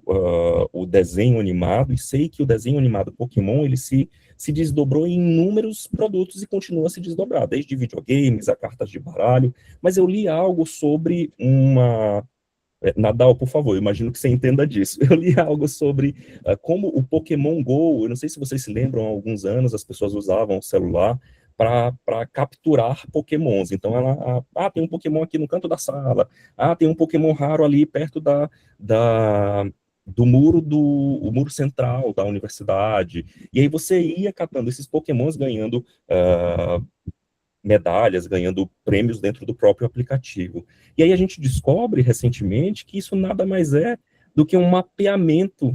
o desenho animado e sei que o desenho animado Pokémon, ele se desdobrou em inúmeros produtos e continua a se desdobrar, desde videogames a cartas de baralho, mas eu li algo sobre Nadal, por favor, eu imagino que você entenda disso. Eu li algo sobre como o Pokémon Go, eu não sei se vocês se lembram, há alguns anos as pessoas usavam o celular para capturar Pokémons. Então, tem um Pokémon aqui no canto da sala, tem um Pokémon raro ali perto do o muro central da universidade. E aí você ia catando esses Pokémons, ganhando medalhas, ganhando prêmios dentro do próprio aplicativo. E aí a gente descobre recentemente que isso nada mais é do que um mapeamento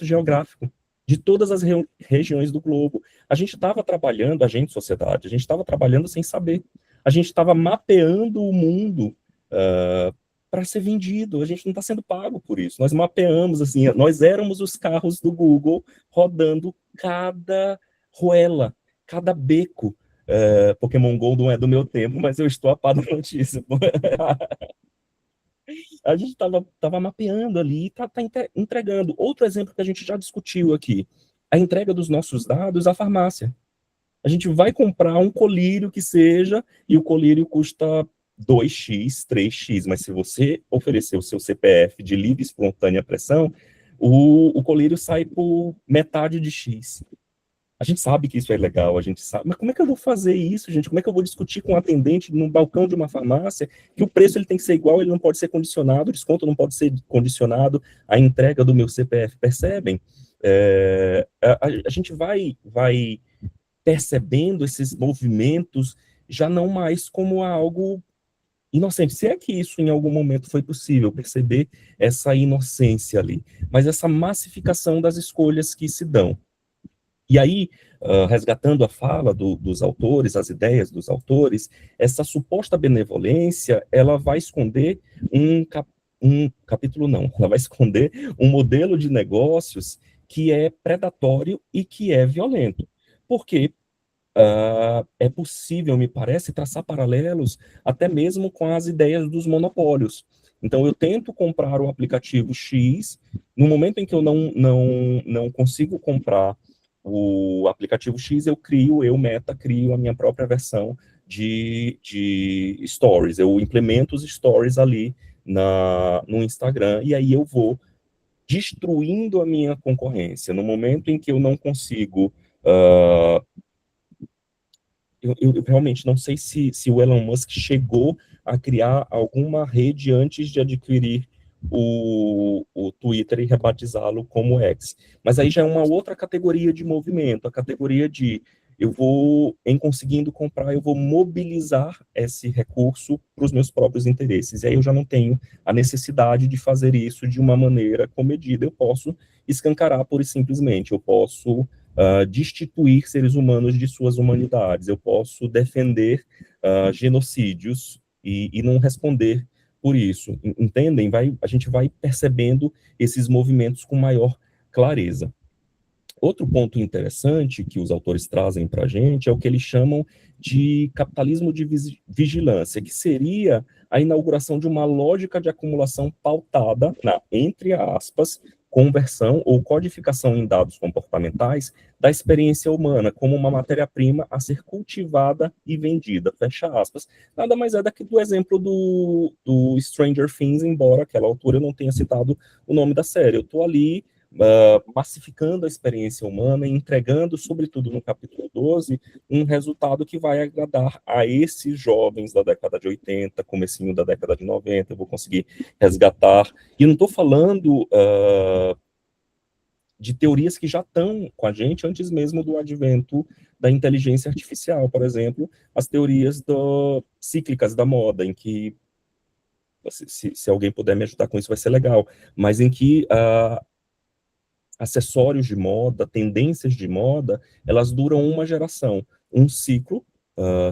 geográfico de todas as regiões do globo. A gente estava trabalhando, sociedade, a gente estava trabalhando sem saber. A gente estava mapeando o mundo para ser vendido. A gente não está sendo pago por isso. Nós mapeamos, assim, nós éramos os carros do Google rodando cada ruela, cada beco. Pokémon Go não é do meu tempo, mas eu estou a par da notícia. A gente estava mapeando ali e tá entregando. Outro exemplo que a gente já discutiu aqui, a entrega dos nossos dados à farmácia. A gente vai comprar um colírio que seja, e o colírio custa 2x, 3x, mas se você oferecer o seu CPF de livre e espontânea pressão, o colírio sai por metade de x. A gente sabe que isso é legal, a gente sabe, mas como é que eu vou fazer isso, gente? Como é que eu vou discutir com um atendente no balcão de uma farmácia que o preço ele tem que ser igual, ele não pode ser condicionado, o desconto não pode ser condicionado à entrega do meu CPF, percebem? A gente vai percebendo esses movimentos já não mais como algo inocente. Se é que isso em algum momento foi possível, perceber essa inocência ali, mas essa massificação das escolhas que se dão. E aí, resgatando a fala dos autores, as ideias dos autores, essa suposta benevolência, ela vai esconder ela vai esconder um modelo de negócios que é predatório e que é violento. Porque é possível, me parece, traçar paralelos até mesmo com as ideias dos monopólios. Então, eu tento comprar o aplicativo X, no momento em que eu não consigo comprar o aplicativo X, Meta, crio a minha própria versão de stories. Eu implemento os stories ali no Instagram, e aí eu vou destruindo a minha concorrência. No momento em que eu não consigo eu realmente não sei se o Elon Musk chegou a criar alguma rede antes de adquirir o Twitter e rebatizá-lo como X. Mas aí já é uma outra categoria de movimento, a categoria de eu vou, em conseguindo comprar, eu vou mobilizar esse recurso para os meus próprios interesses. E aí eu já não tenho a necessidade de fazer isso de uma maneira comedida. Eu posso escancarar pura e simplesmente, eu posso destituir seres humanos de suas humanidades, eu posso defender genocídios e não responder por isso. Entendem? A gente vai percebendo esses movimentos com maior clareza. Outro ponto interessante que os autores trazem para a gente é o que eles chamam de capitalismo de vigilância, que seria a inauguração de uma lógica de acumulação pautada na, entre aspas, conversão ou codificação em dados comportamentais da experiência humana como uma matéria-prima a ser cultivada e vendida, fecha aspas. Nada mais é do exemplo do Stranger Things, embora àquela altura eu não tenha citado o nome da série. Eu estou ali massificando a experiência humana e entregando, sobretudo no capítulo 12, um resultado que vai agradar a esses jovens da década de 80, comecinho da década de 90, eu vou conseguir resgatar. E não estou falando de teorias que já estão com a gente antes mesmo do advento da inteligência artificial, por exemplo, as teorias cíclicas da moda, em que, se alguém puder me ajudar com isso, vai ser legal, mas em que acessórios de moda, tendências de moda, elas duram uma geração, um ciclo,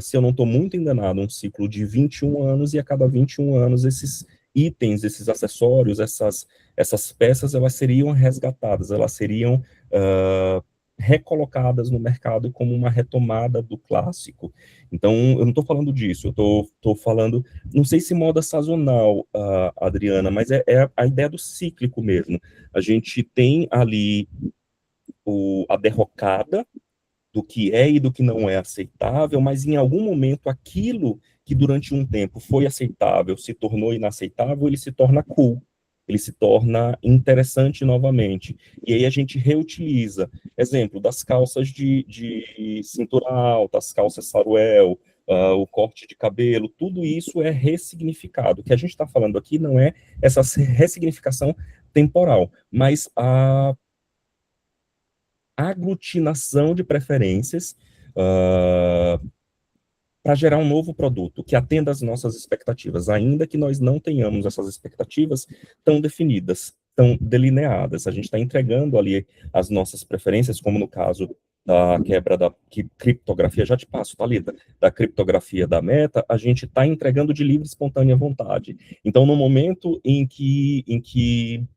se eu não estou muito enganado, um ciclo de 21 anos, e a cada 21 anos esses itens, esses acessórios, essas peças, elas seriam resgatadas, elas seriam recolocadas no mercado como uma retomada do clássico. Então, eu não estou falando disso, eu estou falando, não sei se moda sazonal, Adriana, mas é a ideia do cíclico mesmo. A gente tem ali a derrocada do que é e do que não é aceitável, mas em algum momento aquilo que durante um tempo foi aceitável se tornou inaceitável, ele se torna cool, ele se torna interessante novamente. E aí a gente reutiliza, exemplo, das calças de cintura alta, as calças saruel, o corte de cabelo, tudo isso é ressignificado. O que a gente está falando aqui não é essa ressignificação temporal, mas a aglutinação de preferências para gerar um novo produto que atenda às nossas expectativas, ainda que nós não tenhamos essas expectativas tão definidas, tão delineadas. A gente está entregando ali as nossas preferências, como no caso da quebra da criptografia, já te passo, Thalita, da criptografia da Meta, a gente está entregando de livre e espontânea vontade. Então, no momento em que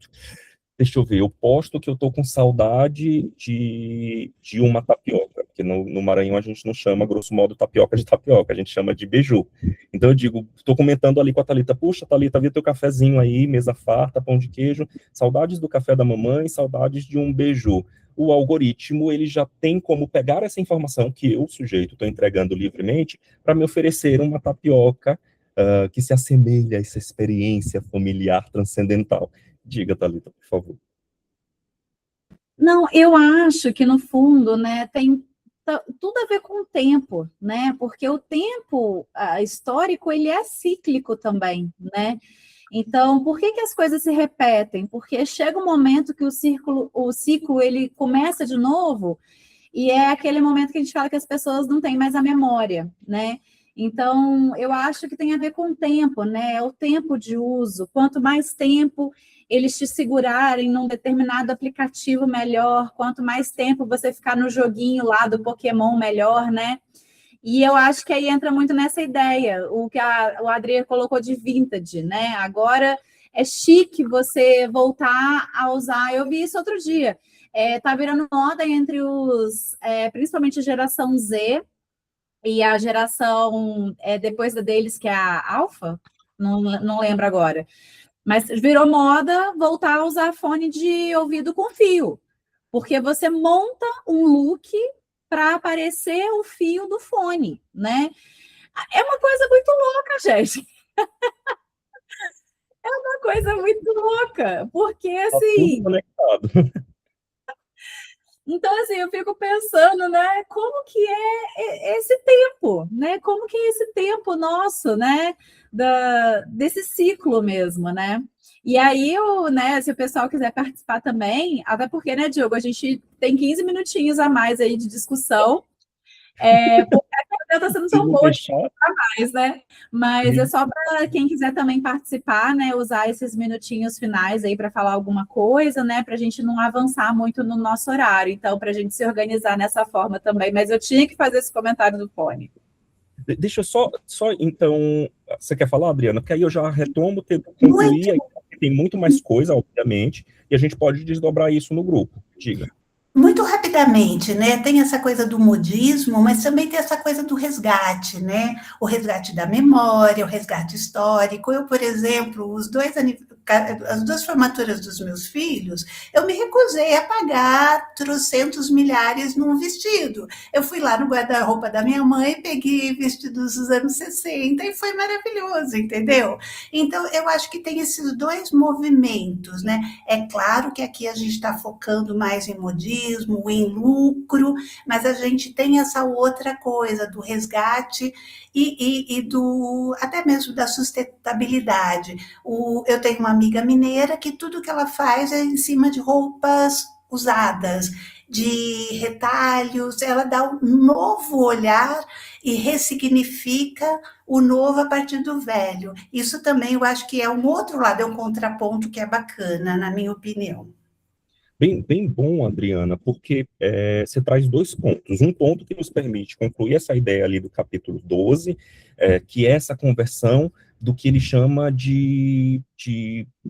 deixa eu ver, eu posto que eu estou com saudade de uma tapioca, porque no Maranhão a gente não chama, grosso modo, tapioca de tapioca, a gente chama de beiju. Então eu digo, estou comentando ali com a Thalita, puxa, Thalita, vi teu cafezinho aí, mesa farta, pão de queijo, saudades do café da mamãe, saudades de um beiju. O algoritmo, ele já tem como pegar essa informação que eu, sujeito, estou entregando livremente, para me oferecer uma tapioca que se assemelha a essa experiência familiar transcendental. Diga, Thalita, por favor. Não, eu acho que, no fundo, né, tem tudo a ver com o tempo, né? Porque o tempo histórico, ele é cíclico também, né? Então, por que as coisas se repetem? Porque chega um momento que o ciclo ele começa de novo, e é aquele momento que a gente fala que as pessoas não têm mais a memória, né? Então, eu acho que tem a ver com o tempo, né? É o tempo de uso. Quanto mais tempo eles te segurarem num determinado aplicativo, melhor. Quanto mais tempo você ficar no joguinho lá do Pokémon, melhor, né? E eu acho que aí entra muito nessa ideia, o que o Adriano colocou de vintage, né? Agora é chique você voltar a usar. Eu vi isso outro dia. Tá virando moda entre principalmente a geração Z, e a geração depois deles, que é a Alpha, não lembro agora. Mas virou moda voltar a usar fone de ouvido com fio, porque você monta um look para aparecer o fio do fone, né? É uma coisa muito louca, gente. É uma coisa muito louca, porque Tá tudo assim... conectado. Então, assim, eu fico pensando, né, como que é esse tempo, né? Como que é esse tempo nosso, né? Desse ciclo mesmo, né? E aí, né, se o pessoal quiser participar também, até porque, né, Diogo, a gente tem 15 minutinhos a mais aí de discussão, porque a está sendo Se tão não boa deixar, demais, né? Mas é só para quem quiser também participar, né? Usar esses minutinhos finais aí para falar alguma coisa, né? Para a gente não avançar muito no nosso horário. Então, para a gente se organizar nessa forma também. Mas eu tinha que fazer esse comentário do Fone. deixa eu só, então, você quer falar, Adriana? Porque aí eu já retomo, tento Muito. concluir, aí tem muito mais coisa, obviamente, e a gente pode desdobrar isso no grupo. Diga. Muito rapidamente, né? Tem essa coisa do modismo, mas também tem essa coisa do resgate, né? O resgate da memória, o resgate histórico. Eu, por exemplo, as duas formaturas dos meus filhos, eu me recusei a pagar trocentos milhares num vestido. Eu fui lá no guarda-roupa da minha mãe, peguei vestidos dos anos 60 e foi maravilhoso, entendeu? Então, eu acho que tem esses dois movimentos, né? É claro que aqui a gente está focando mais em modismo, em lucro, mas a gente tem essa outra coisa do resgate e do até mesmo da sustentabilidade. Eu tenho uma amiga mineira que tudo que ela faz é em cima de roupas usadas, de retalhos, ela dá um novo olhar e ressignifica o novo a partir do velho. Isso também eu acho que é um outro lado, é um contraponto que é bacana, na minha opinião. Bem bom, Adriana, porque você traz dois pontos. Um ponto que nos permite concluir essa ideia ali do capítulo 12, que é essa conversão do que ele chama de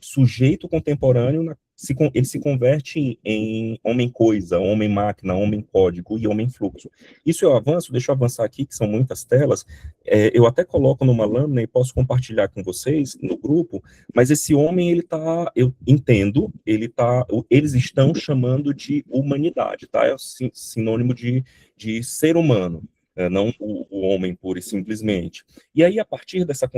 sujeito contemporâneo, ele se converte em homem-coisa, homem-máquina, homem-código e homem-fluxo. Isso eu avanço, deixa eu avançar aqui, que são muitas telas, eu até coloco numa lâmina e posso compartilhar com vocês no grupo, mas esse homem, eu entendo, eles estão chamando de humanidade, tá? É o sinônimo de ser humano, não o homem puro e simplesmente. E aí, a partir dessa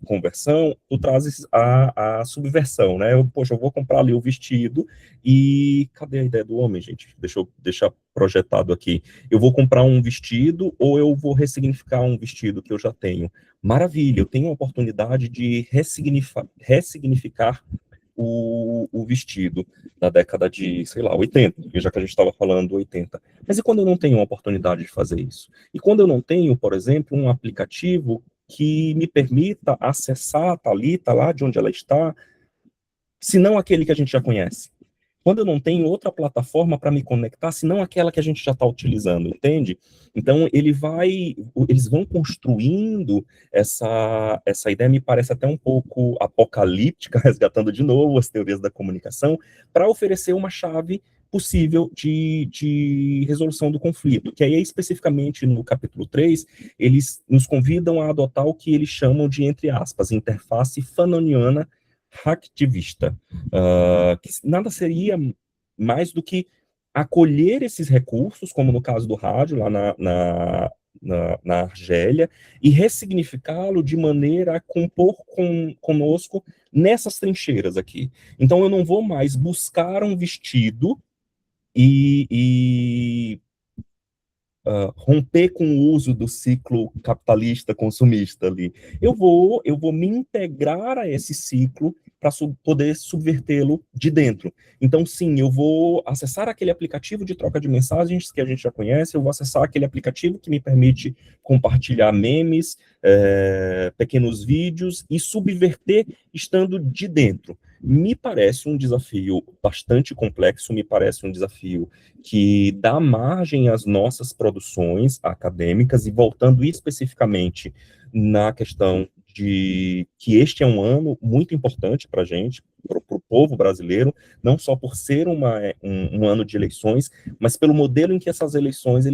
conversão, tu trazes a subversão, né? Poxa, eu vou comprar ali o vestido e cadê a ideia do homem, gente? Deixa eu deixar projetado aqui. Eu vou comprar um vestido ou eu vou ressignificar um vestido que eu já tenho? Maravilha, eu tenho a oportunidade de ressignificar o vestido da década de, sei lá, 80, já que a gente estava falando 80. Mas e quando eu não tenho a oportunidade de fazer isso? E quando eu não tenho, por exemplo, um aplicativo que me permita acessar a Thalita lá de onde ela está, se não aquele que a gente já conhece? Quando eu não tenho outra plataforma para me conectar, senão aquela que a gente já está utilizando, entende? Então, eles vão construindo essa ideia, me parece até um pouco apocalíptica, resgatando de novo as teorias da comunicação, para oferecer uma chave possível de resolução do conflito, que aí, especificamente no capítulo 3, eles nos convidam a adotar o que eles chamam de, entre aspas, interface fanoniana hacktivista, que nada seria mais do que acolher esses recursos, como no caso do rádio, lá na Argélia, e ressignificá-lo de maneira a compor conosco nessas trincheiras aqui. Então, eu não vou mais buscar um vestido e romper com o uso do ciclo capitalista consumista ali. Eu vou me integrar a esse ciclo para poder subvertê-lo de dentro. Então, sim, eu vou acessar aquele aplicativo de troca de mensagens que a gente já conhece, eu vou acessar aquele aplicativo que me permite compartilhar memes, pequenos vídeos e subverter estando de dentro. Me parece um desafio bastante complexo, me parece um desafio que dá margem às nossas produções acadêmicas, e voltando especificamente na questão de que este é um ano muito importante para a gente, para o povo brasileiro, não só por ser um ano de eleições, mas pelo modelo em que essas eleições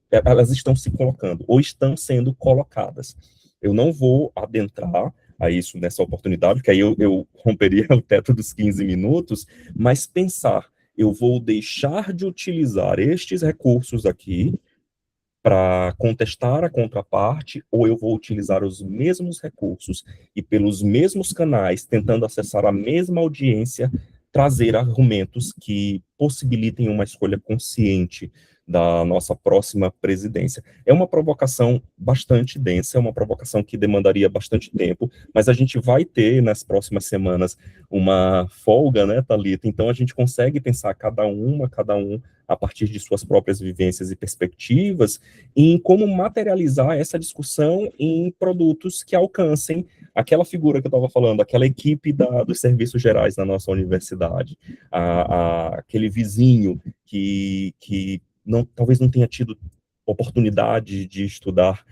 elas estão se colocando, ou estão sendo colocadas. Eu não vou adentrar a isso nessa oportunidade, porque aí eu romperia o teto dos 15 minutos, mas pensar, eu vou deixar de utilizar estes recursos aqui para contestar a contraparte, ou eu vou utilizar os mesmos recursos e pelos mesmos canais, tentando acessar a mesma audiência, trazer argumentos que possibilitem uma escolha consciente da nossa próxima presidência. É uma provocação bastante densa, é uma provocação que demandaria bastante tempo, mas a gente vai ter nas próximas semanas uma folga, né, Thalita? Então a gente consegue pensar cada um, a partir de suas próprias vivências e perspectivas, em como materializar essa discussão em produtos que alcancem aquela figura que eu estava falando, aquela equipe dos serviços gerais da nossa universidade, aquele vizinho que talvez não tenha tido oportunidade de estudar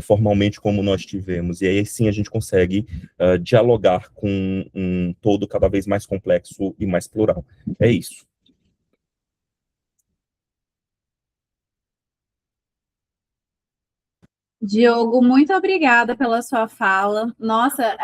formalmente como nós tivemos, e aí sim a gente consegue dialogar com um todo cada vez mais complexo e mais plural. É isso. Diogo, muito obrigada pela sua fala. Nossa,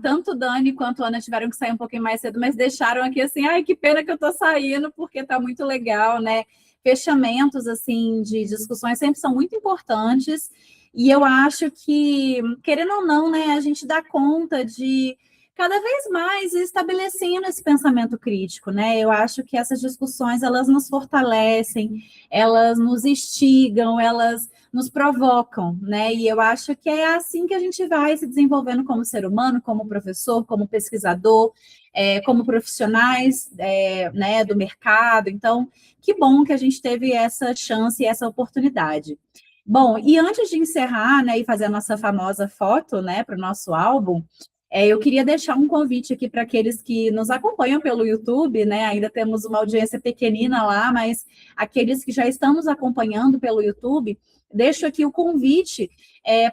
tanto Dani quanto Ana tiveram que sair um pouquinho mais cedo, mas deixaram aqui assim, ai, que pena que eu tô saindo, porque tá muito legal, né? Fechamentos, assim, de discussões sempre são muito importantes, e eu acho que, querendo ou não, né, a gente dá conta de cada vez mais estabelecendo esse pensamento crítico, né? Eu acho que essas discussões, elas nos fortalecem, elas nos instigam, elas nos provocam, né? E eu acho que é assim que a gente vai se desenvolvendo como ser humano, como professor, como pesquisador, como profissionais, né, do mercado. Então, que bom que a gente teve essa chance e essa oportunidade. Bom, e antes de encerrar, né, e fazer a nossa famosa foto, né, para o nosso álbum, eu queria deixar um convite aqui para aqueles que nos acompanham pelo YouTube, né? Ainda temos uma audiência pequenina lá, mas aqueles que já estão nos acompanhando pelo YouTube, deixo aqui o convite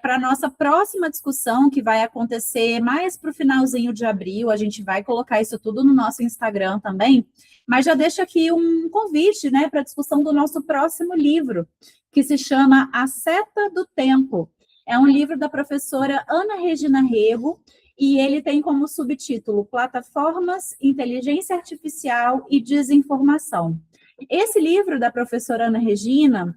para a nossa próxima discussão, que vai acontecer mais para o finalzinho de abril. A gente vai colocar isso tudo no nosso Instagram também, mas já deixo aqui um convite, né, para a discussão do nosso próximo livro, que se chama A Seta do Tempo. É um livro da professora Ana Regina Rego, e ele tem como subtítulo Plataformas, Inteligência Artificial e Desinformação. Esse livro da professora Ana Regina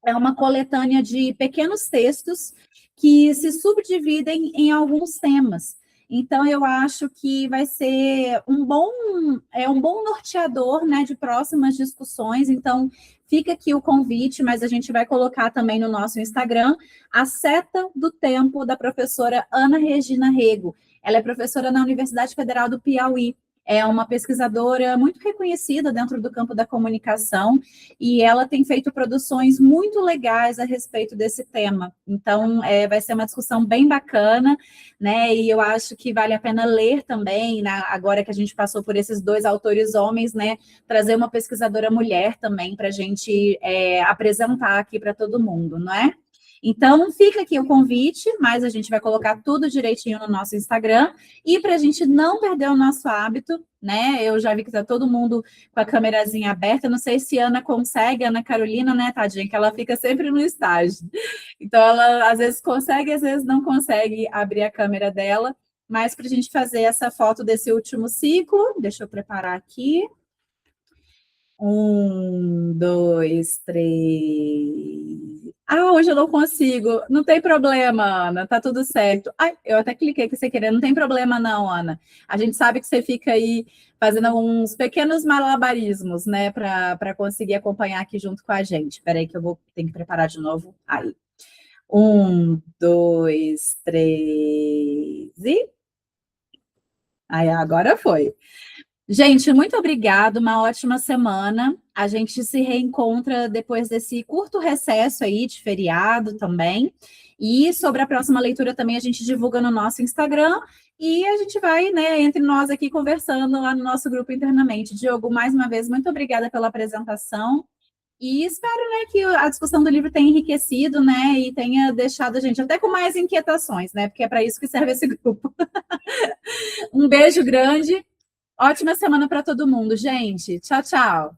é uma coletânea de pequenos textos que se subdividem em alguns temas. Então, eu acho que vai ser um bom norteador, né, de próximas discussões. Então, fica aqui o convite, mas a gente vai colocar também no nosso Instagram A Seta do Tempo, da professora Ana Regina Rego. Ela é professora na Universidade Federal do Piauí. É uma pesquisadora muito reconhecida dentro do campo da comunicação, e ela tem feito produções muito legais a respeito desse tema. Então, vai ser uma discussão bem bacana, né? E eu acho que vale a pena ler também, né? Agora que a gente passou por esses dois autores homens, né? Trazer uma pesquisadora mulher também para a gente apresentar aqui para todo mundo, não é? Então, fica aqui o convite, mas a gente vai colocar tudo direitinho no nosso Instagram. E para a gente não perder o nosso hábito, né? Eu já vi que está todo mundo com a câmerazinha aberta. Não sei se a Ana consegue, a Ana Carolina, né, tadinha, que ela fica sempre no estágio. Então, ela às vezes consegue, às vezes não consegue abrir a câmera dela. Mas para a gente fazer essa foto desse último ciclo, deixa eu preparar aqui. 1, 2, 3. Hoje eu não consigo. Não tem problema, Ana. Tá tudo certo. Ai, eu até cliquei que você queria. Não tem problema, não, Ana. A gente sabe que você fica aí fazendo uns pequenos malabarismos, né, para conseguir acompanhar aqui junto com a gente. Espera aí que eu ter que preparar de novo. Aí. 1, 2, 3 e... Aí, agora foi. Gente, muito obrigada, uma ótima semana. A gente se reencontra depois desse curto recesso aí de feriado também. E sobre a próxima leitura também a gente divulga no nosso Instagram e a gente vai, né, entre nós aqui conversando lá no nosso grupo internamente. Diogo, mais uma vez, muito obrigada pela apresentação. E espero, né, que a discussão do livro tenha enriquecido, né, e tenha deixado a gente até com mais inquietações, né, porque é para isso que serve esse grupo. Um beijo grande. Ótima semana para todo mundo, gente. Tchau, tchau.